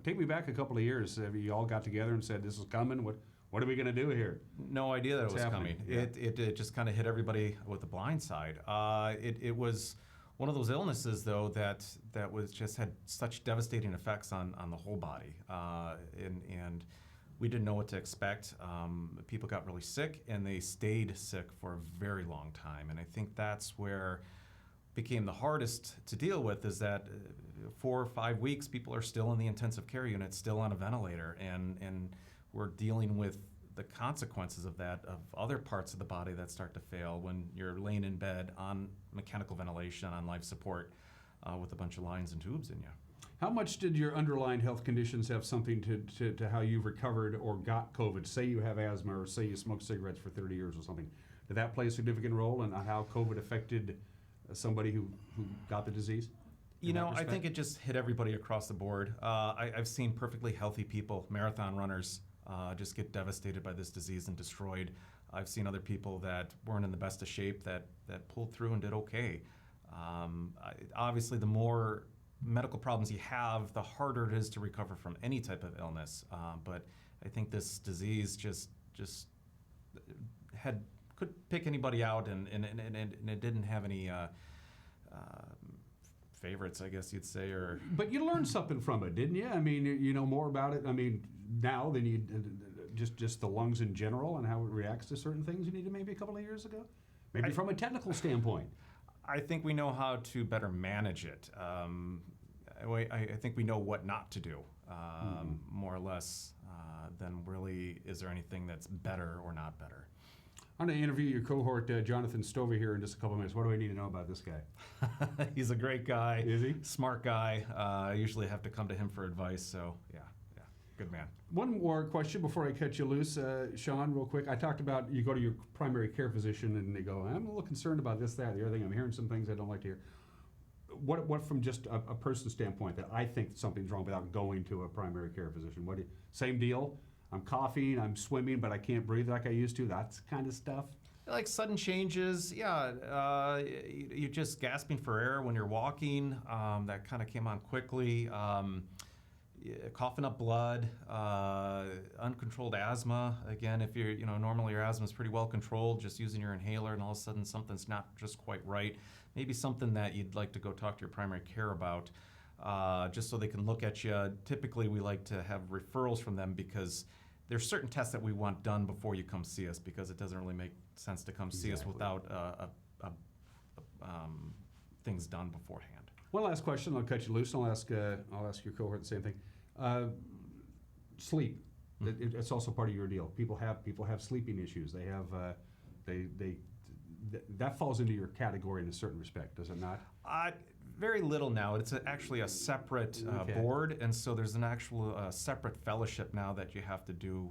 Take me back a couple of years. Have you all got together and said, "This is coming"? What are we going to do here? No idea that it was happening? coming. Yeah. It just kind of hit everybody with the blind side. It was one of those illnesses, though, that was just had such devastating effects on the whole body, and we didn't know what to expect. People got really sick, and they stayed sick for a very long time. And I think that's where it became the hardest to deal with, is that 4 or 5 weeks, people are still in the intensive care unit, still on a ventilator, and we're dealing with the consequences of that, of other parts of the body that start to fail when you're laying in bed on mechanical ventilation, on life support, with a bunch of lines and tubes in you. How much did your underlying health conditions have something to how you've recovered or got COVID? Say you have asthma, or say you smoked cigarettes for 30 years or something. Did that play a significant role in how COVID affected somebody who got the disease? You know, I think it just hit everybody across the board. I've seen perfectly healthy people, marathon runners, just get devastated by this disease and destroyed. I've seen other people that weren't in the best of shape that pulled through and did okay. Obviously, the more medical problems you have, the harder it is to recover from any type of illness. But I think this disease just could pick anybody out, and it didn't have any favorites, I guess you'd say. But you learned something from it, didn't you? I mean, you know more about it. I mean, now than you just the lungs in general and how it reacts to certain things you needed maybe a couple of years ago, maybe from a technical standpoint. I think we know how to better manage it. I think we know what not to do, more or less, than really is there anything that's better or not better. I'm going to interview your cohort, Jonathan Stoever, here in just a couple of minutes. What do I need to know about this guy? He's a great guy. Is he? Smart guy. I usually have to come to him for advice, so yeah, good man. One more question before I cut you loose, Sean, real quick. I talked about you go to your primary care physician and they go, I'm a little concerned about this, that, the other thing. I'm hearing some things I don't like to hear. What from just a person's standpoint that I think something's wrong without going to a primary care physician? Same deal? I'm coughing, I'm swimming, but I can't breathe like I used to. That's kind of stuff. Like sudden changes, yeah. You're just gasping for air when you're walking. That kind of came on quickly. Coughing up blood, uncontrolled asthma. Again, if you're, normally your asthma is pretty well controlled, just using your inhaler, and all of a sudden something's not just quite right. Maybe something that you'd like to go talk to your primary care about, just so they can look at you. Typically, we like to have referrals from them because there's certain tests that we want done before you come see us, because it doesn't really make sense to come see us without things done beforehand. One last question, I'll cut you loose. I'll ask your cohort the same thing. Sleep. It's also part of your deal. People have sleeping issues. They have that falls into your category in a certain respect, does it not? Very little now. It's actually a separate board, and so there's an actual separate fellowship now that you have to do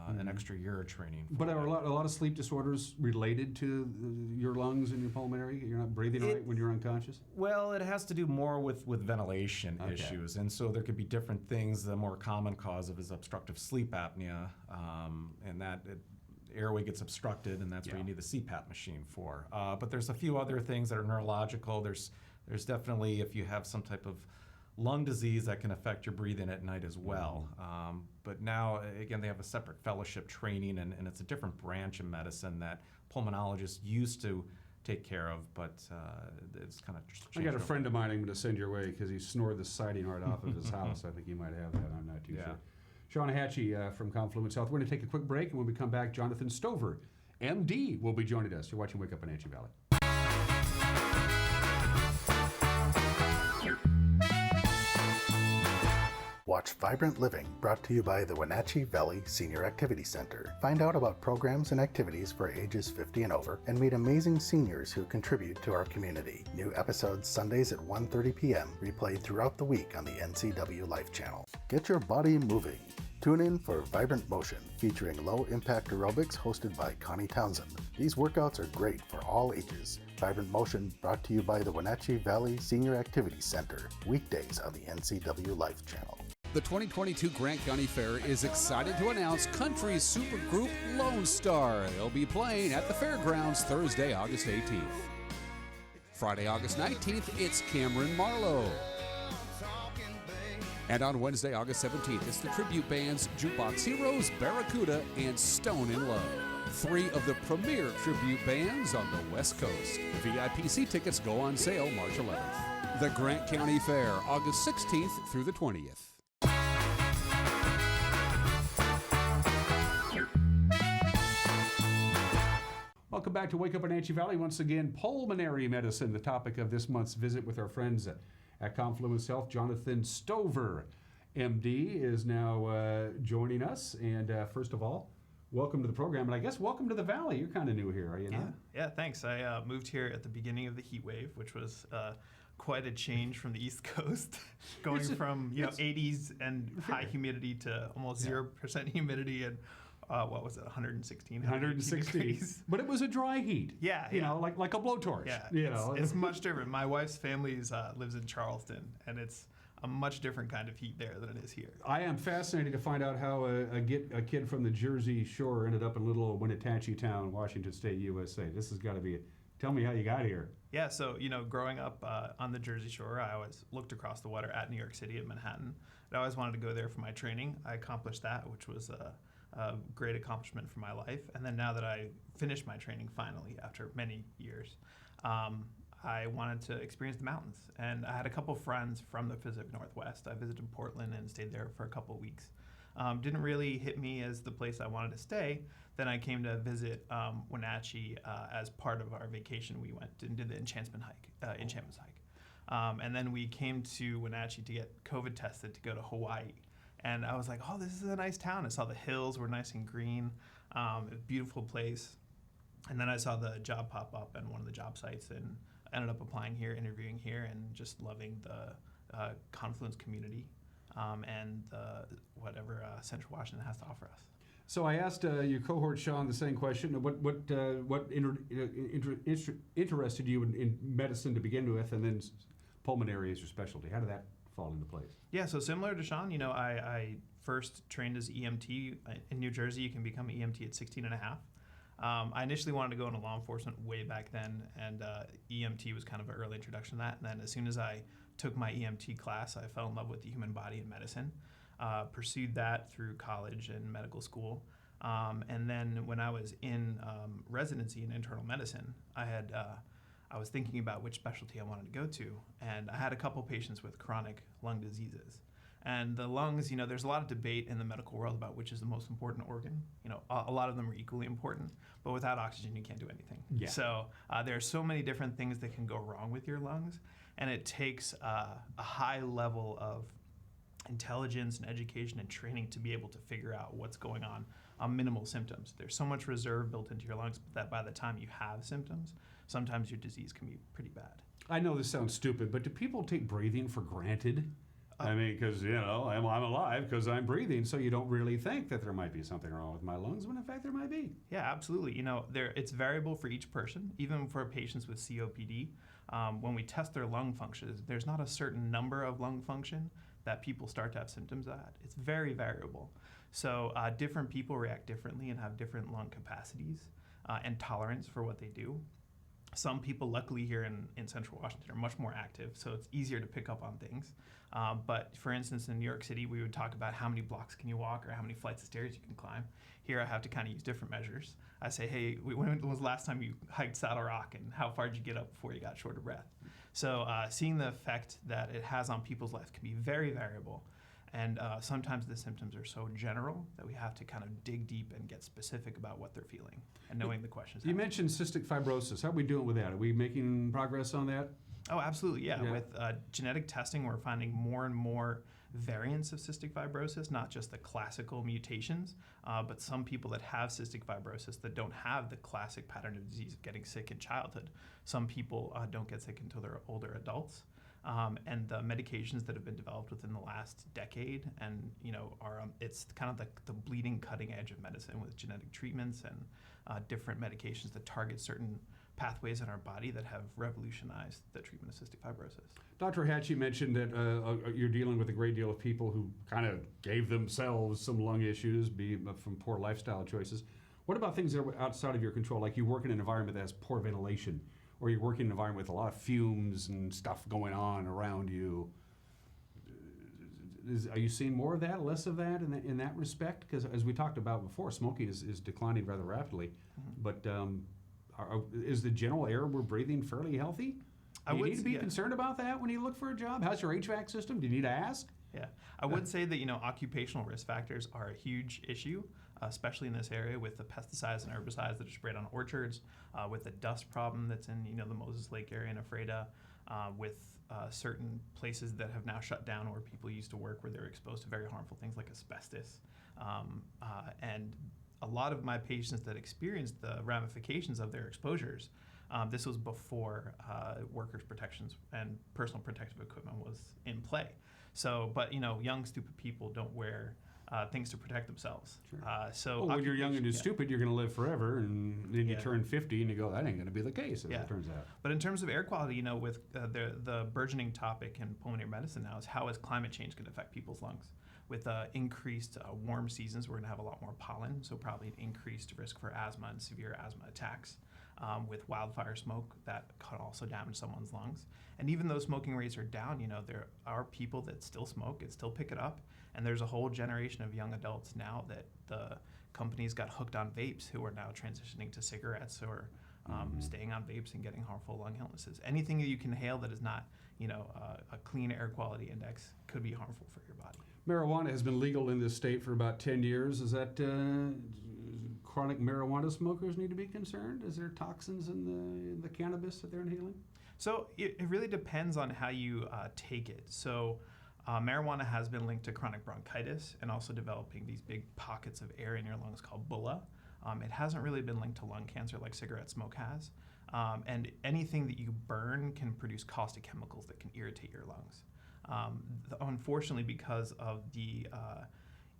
an extra year of training for. But are a lot of sleep disorders related to your lungs and your pulmonary? You're not breathing right when you're unconscious? Well, it has to do more with ventilation issues, and so there could be different things. The more common cause of is obstructive sleep apnea, and that airway gets obstructed, and that's where you need the CPAP machine for. But there's a few other things that are neurological. There's definitely, if you have some type of lung disease, that can affect your breathing at night as well. But now, again, they have a separate fellowship training, and it's a different branch of medicine that pulmonologists used to take care of, but it's kind of changed. I got a friend of mine I'm going to send your way because he snored the siding right off of his house. I think he might have that. I'm not too sure. Sean Hachey from Confluence Health. We're going to take a quick break, and when we come back, Jonathan Stoever, MD, will be joining us. You're watching Wake Up Wenatchee Valley. Watch Vibrant Living, brought to you by the Wenatchee Valley Senior Activity Center. Find out about programs and activities for ages 50 and over, and meet amazing seniors who contribute to our community. New episodes Sundays at 1:30 p.m., replayed throughout the week on the NCW Life channel. Get your body moving. Tune in for Vibrant Motion, featuring low-impact aerobics hosted by Connie Townsend. These workouts are great for all ages. Vibrant Motion, brought to you by the Wenatchee Valley Senior Activity Center, weekdays on the NCW Life channel. The 2022 Grant County Fair is excited to announce country supergroup Lone Star. They'll be playing at the fairgrounds Thursday, August 18th. Friday, August 19th, it's Cameron Marlowe. And on Wednesday, August 17th, it's the tribute bands Jukebox Heroes, Barracuda, and Stone in Love. 3 of the premier tribute bands on the West Coast. VIP seat tickets go on sale March 11th. The Grant County Fair, August 16th through the 20th. Welcome back to Wake Up Wenatchee Valley. Once again, pulmonary medicine, the topic of this month's visit with our friends at Confluence Health. Jonathan Stoever, MD, is now joining us. And first of all, welcome to the program. And I guess welcome to the Valley. You're kind of new here, are you not? Yeah, thanks. I moved here at the beginning of the heat wave, which was quite a change from the East Coast, going from 80s and high humidity to almost 0% humidity and what was it, 116 degrees. But it was a dry heat. Yeah. You know, like a blowtorch. Yeah. It's much different. My wife's family lives in Charleston, and it's a much different kind of heat there than it is here. I am fascinated to find out how a kid from the Jersey Shore ended up in little old Wenatchee town, Washington State, USA. This has got to be tell me how you got here. Yeah, so, growing up on the Jersey Shore, I always looked across the water at New York City, at Manhattan. I always wanted to go there for my training. I accomplished that, which was a great accomplishment for my life. And then now that I finished my training finally after many years, I wanted to experience the mountains. And I had a couple friends from the Pacific Northwest. I visited Portland and stayed there for a couple weeks. Didn't really hit me as the place I wanted to stay. Then I came to visit Wenatchee as part of our vacation. We went and did the Enchantments hike. And then we came to Wenatchee to get COVID tested to go to Hawaii. And I was like, oh, this is a nice town. I saw the hills were nice and green, a beautiful place. And then I saw the job pop up on one of the job sites and ended up applying here, interviewing here, and just loving the Confluence community and whatever Central Washington has to offer us. So I asked your cohort, Sean, the same question. What interested you in medicine to begin with, and then pulmonary is your specialty? How did that fall into place? Yeah, so similar to Sean, I first trained as EMT. In New Jersey, you can become an EMT at 16 and a half. I initially wanted to go into law enforcement way back then, and EMT was kind of an early introduction to that. And then as soon as I took my EMT class, I fell in love with the human body and medicine. Pursued that through college and medical school. And then when I was in residency in internal medicine, I was thinking about which specialty I wanted to go to, and I had a couple patients with chronic lung diseases. And the lungs, there's a lot of debate in the medical world about which is the most important organ. A lot of them are equally important, but without oxygen, you can't do anything. Yeah. So there are so many different things that can go wrong with your lungs, and it takes a high level of intelligence and education and training to be able to figure out what's going on minimal symptoms. There's so much reserve built into your lungs that by the time you have symptoms, sometimes your disease can be pretty bad. I know this sounds stupid, but do people take breathing for granted? I mean, because, I'm alive because I'm breathing, so you don't really think that there might be something wrong with my lungs, when in fact there might be. Yeah, absolutely. It's variable for each person, even for patients with COPD. When we test their lung functions, there's not a certain number of lung function that people start to have symptoms at. It's very variable. So different people react differently and have different lung capacities and tolerance for what they do. Some people, luckily here in Central Washington, are much more active, so it's easier to pick up on things. But for instance, in New York City, we would talk about how many blocks can you walk or how many flights of stairs you can climb. Here I have to kind of use different measures. I say, hey, when was the last time you hiked Saddle Rock, and how far did you get up before you got short of breath? So seeing the effect that it has on people's lives can be very variable. And sometimes the symptoms are so general that we have to kind of dig deep and get specific about what they're feeling and knowing the questions. You mentioned cystic fibrosis. How are we doing with that? Are we making progress on that? Oh, absolutely, yeah. With genetic testing, we're finding more and more variants of cystic fibrosis, not just the classical mutations, but some people that have cystic fibrosis that don't have the classic pattern of disease of getting sick in childhood. Some people don't get sick until they're older adults. And the medications that have been developed within the last decade, and are it's kind of the bleeding cutting edge of medicine with genetic treatments and different medications that target certain pathways in our body that have revolutionized the treatment of cystic fibrosis. Dr. Hachey mentioned that you're dealing with a great deal of people who kind of gave themselves some lung issues from poor lifestyle choices. What about things that are outside of your control, like you work in an environment that has poor ventilation, or you work in an environment with a lot of fumes and stuff going on around you? Are you seeing more of that, less of that in that respect? Because as we talked about before, smoking is declining rather rapidly. Mm-hmm. But is the general air we're breathing fairly healthy? Do you need to be concerned about that when you look for a job? How's your HVAC system? Do you need to ask? Yeah, I would say that occupational risk factors are a huge issue, especially in this area with the pesticides and herbicides that are sprayed on orchards, with the dust problem that's in the Moses Lake area in Ephrata, with certain places that have now shut down where people used to work where they're exposed to very harmful things like asbestos. And a lot of my patients that experienced the ramifications of their exposures, this was before workers' protections and personal protective equipment was in play. So, but young, stupid people don't wear things to protect themselves. Sure. When you're young and stupid, you're going to live forever, and then you turn 50 and you go, that ain't going to be the case, as it turns out. But in terms of air quality, with the burgeoning topic in pulmonary medicine now is how is climate change going to affect people's lungs? With increased warm seasons, we're going to have a lot more pollen, so probably an increased risk for asthma and severe asthma attacks. With wildfire smoke, that could also damage someone's lungs. And even though smoking rates are down, there are people that still smoke and still pick it up. And there's a whole generation of young adults now that the companies got hooked on vapes who are now transitioning to cigarettes or staying on vapes and getting harmful lung illnesses. Anything that you can inhale that is not, a clean air quality index could be harmful for your body. Marijuana has been legal in this state for about 10 years. Is that chronic marijuana smokers need to be concerned? Is there toxins in the cannabis that they're inhaling? So it really depends on how you take it. So marijuana has been linked to chronic bronchitis and also developing these big pockets of air in your lungs called bulla. It hasn't really been linked to lung cancer like cigarette smoke has. And anything that you burn can produce caustic chemicals that can irritate your lungs. Unfortunately, because of the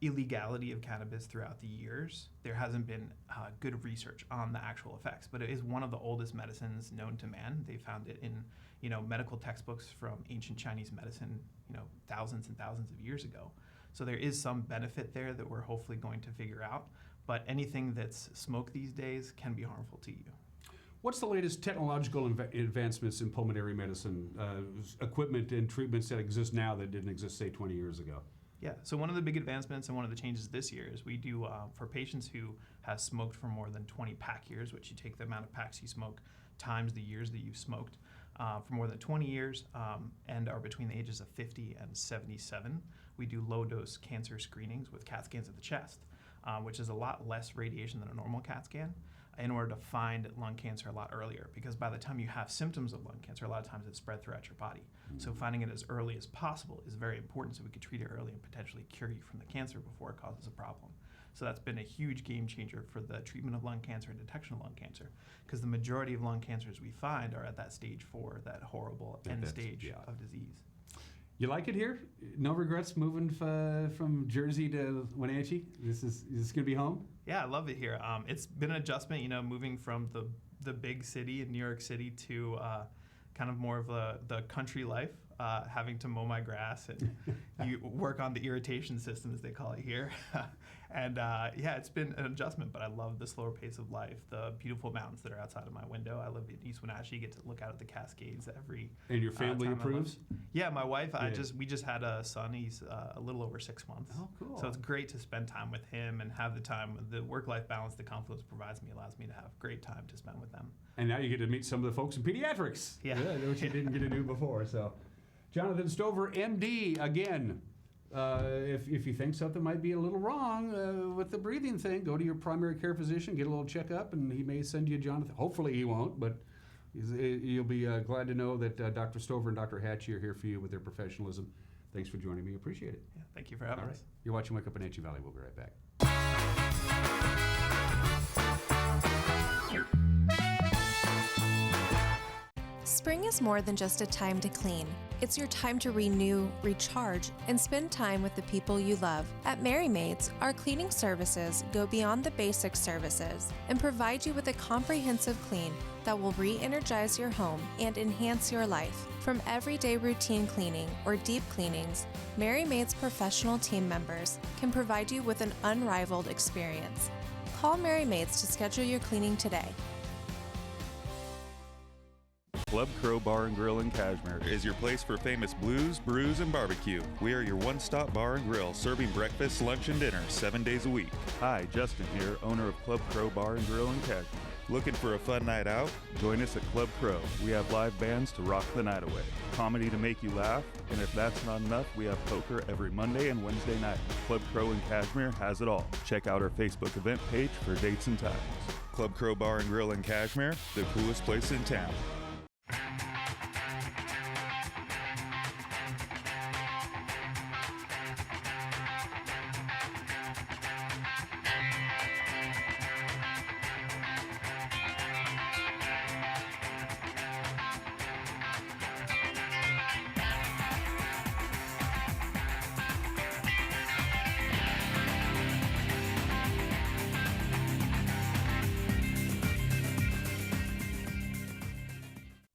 illegality of cannabis throughout the years, there hasn't been good research on the actual effects. But it is one of the oldest medicines known to man. They found it in medical textbooks from ancient Chinese medicine, thousands and thousands of years ago. So there is some benefit there that we're hopefully going to figure out. But anything that's smoked these days can be harmful to you. What's the latest technological advancements in pulmonary medicine, equipment and treatments that exist now that didn't exist, say, 20 years ago? Yeah, so one of the big advancements and one of the changes this year is we do, for patients who have smoked for more than 20 pack years, which you take the amount of packs you smoke times the years that you've smoked, for more than 20 years and are between the ages of 50 and 77, we do low-dose cancer screenings with CAT scans of the chest, which is a lot less radiation than a normal CAT scan, in order to find lung cancer a lot earlier, because by the time you have symptoms of lung cancer, a lot of times it's spread throughout your body. So finding it as early as possible is very important so we can treat it early and potentially cure you from the cancer before it causes a problem. So that's been a huge game changer for the treatment of lung cancer and detection of lung cancer, because the majority of lung cancers we find are at that stage 4, that horrible end stage of disease. You like it here? No regrets moving from Jersey to Wenatchee? Is this going to be home? Yeah, I love it here. It's been an adjustment, moving from the big city in New York City to kind of more of the country life, having to mow my grass and you work on the irrigation system, as they call it here. And it's been an adjustment, but I love the slower pace of life, the beautiful mountains that are outside of my window. I live in East Wenatchee, get to look out at the Cascades every And your family approves? Yeah, my wife, we just had a son. He's a little over 6 months. Oh, cool. So it's great to spend time with him and have the time, the work-life balance that Confluence provides me allows me to have great time to spend with them. And now you get to meet some of the folks in pediatrics. Yeah. Which you didn't get to do before. So, Jonathan Stoever, MD, again. If you think something might be a little wrong with the breathing thing, go to your primary care physician, get a little checkup, and he may send you Jonathan. Hopefully he won't, but you'll be glad to know that Dr. Stoever and Dr. Hachey are here for you with their professionalism. Thanks for joining me. Appreciate it. Yeah, thank you for having us. You're watching Wake Up Wenatchee Valley. We'll be right back. Spring is more than just a time to clean. It's your time to renew, recharge, and spend time with the people you love. At Merry Maids, our cleaning services go beyond the basic services and provide you with a comprehensive clean that will re-energize your home and enhance your life. From everyday routine cleaning or deep cleanings, Merry Maids professional team members can provide you with an unrivaled experience. Call Merry Maids to schedule your cleaning today. Club Crow Bar and Grill in Cashmere is your place for famous blues, brews, and barbecue. We are your one-stop bar and grill, serving breakfast, lunch, and dinner 7 days a week. Hi, Justin here, owner of Club Crow Bar and Grill in Cashmere. Looking for a fun night out? Join us at Club Crow. We have live bands to rock the night away, comedy to make you laugh, and if that's not enough, we have poker every Monday and Wednesday night. Club Crow in Cashmere has it all. Check out our Facebook event page for dates and times. Club Crow Bar and Grill in Cashmere, the coolest place in town.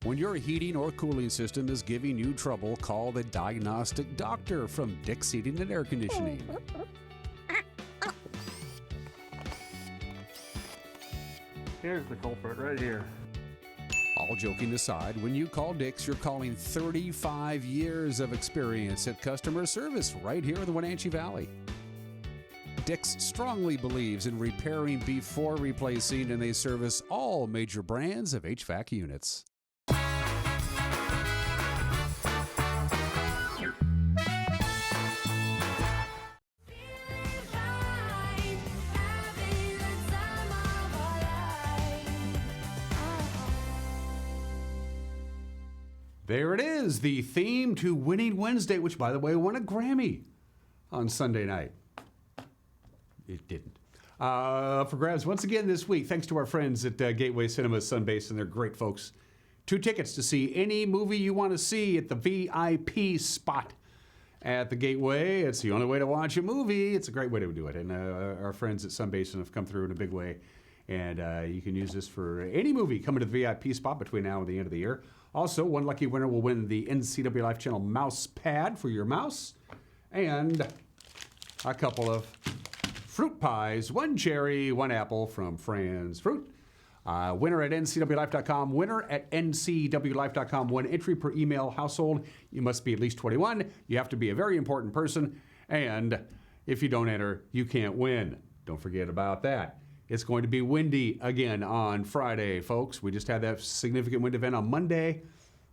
When your heating or cooling system is giving you trouble, call the diagnostic doctor from Dick's Heating and Air Conditioning. Here's the culprit right here. All joking aside, when you call Dick's, you're calling 35 years of experience at customer service right here in the Wenatchee Valley. Dick's strongly believes in repairing before replacing, and they service all major brands of HVAC units. There it is, the theme to Winning Wednesday, which, by the way, won a Grammy on Sunday night. It didn't. For grabs once again this week, thanks to our friends at Gateway Cinemas Sunbase, and they're great folks. 2 tickets to see any movie you want to see at the VIP spot at the Gateway. It's the only way to watch a movie. It's a great way to do it. And our friends at Sunbase have come through in a big way. And you can use this for any movie coming to the VIP spot between now and the end of the year. Also, one lucky winner will win the NCW Life Channel mouse pad for your mouse. And a couple of fruit pies, 1 cherry, 1 apple from Fran's Fruit. Winner at ncwlife.com, winner at ncwlife.com, 1 entry per email household. You must be at least 21. You have to be a very important person. And if you don't enter, you can't win. Don't forget about that. It's going to be windy again on Friday, folks. We just had that significant wind event on Monday.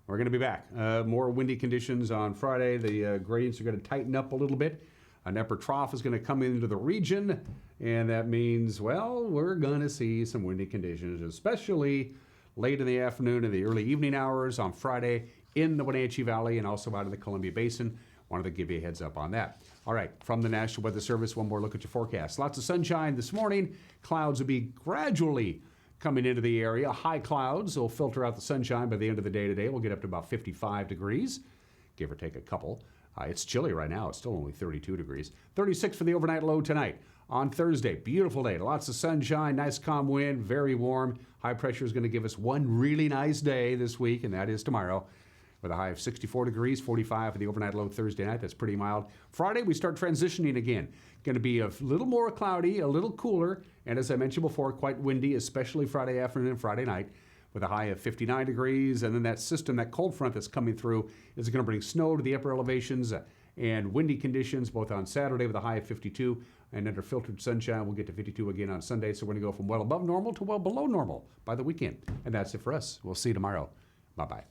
We're going to be back. More windy conditions on Friday. The gradients are going to tighten up a little bit. An upper trough is going to come into the region, and that means, well, we're going to see some windy conditions, especially late in the afternoon and the early evening hours on Friday in the Wenatchee Valley and also out of the Columbia Basin. Wanted to give you a heads up on that. All right, from the National Weather Service, one more look at your forecast. Lots of sunshine this morning. Clouds will be gradually coming into the area. High clouds will filter out the sunshine by the end of the day today. We'll get up to about 55 degrees, give or take a couple. It's chilly right now. It's still only 32 degrees. 36 for the overnight low tonight. On Thursday, beautiful day. Lots of sunshine, nice calm wind, very warm. High pressure is going to give us one really nice day this week, and that is tomorrow, with a high of 64 degrees, 45 for the overnight low Thursday night. That's pretty mild. Friday, we start transitioning again. Going to be a little more cloudy, a little cooler, and as I mentioned before, quite windy, especially Friday afternoon and Friday night, with a high of 59 degrees. And then that system, that cold front that's coming through, is going to bring snow to the upper elevations and windy conditions both on Saturday with a high of 52. And under filtered sunshine, we'll get to 52 again on Sunday. So we're going to go from well above normal to well below normal by the weekend. And that's it for us. We'll see you tomorrow. Bye-bye.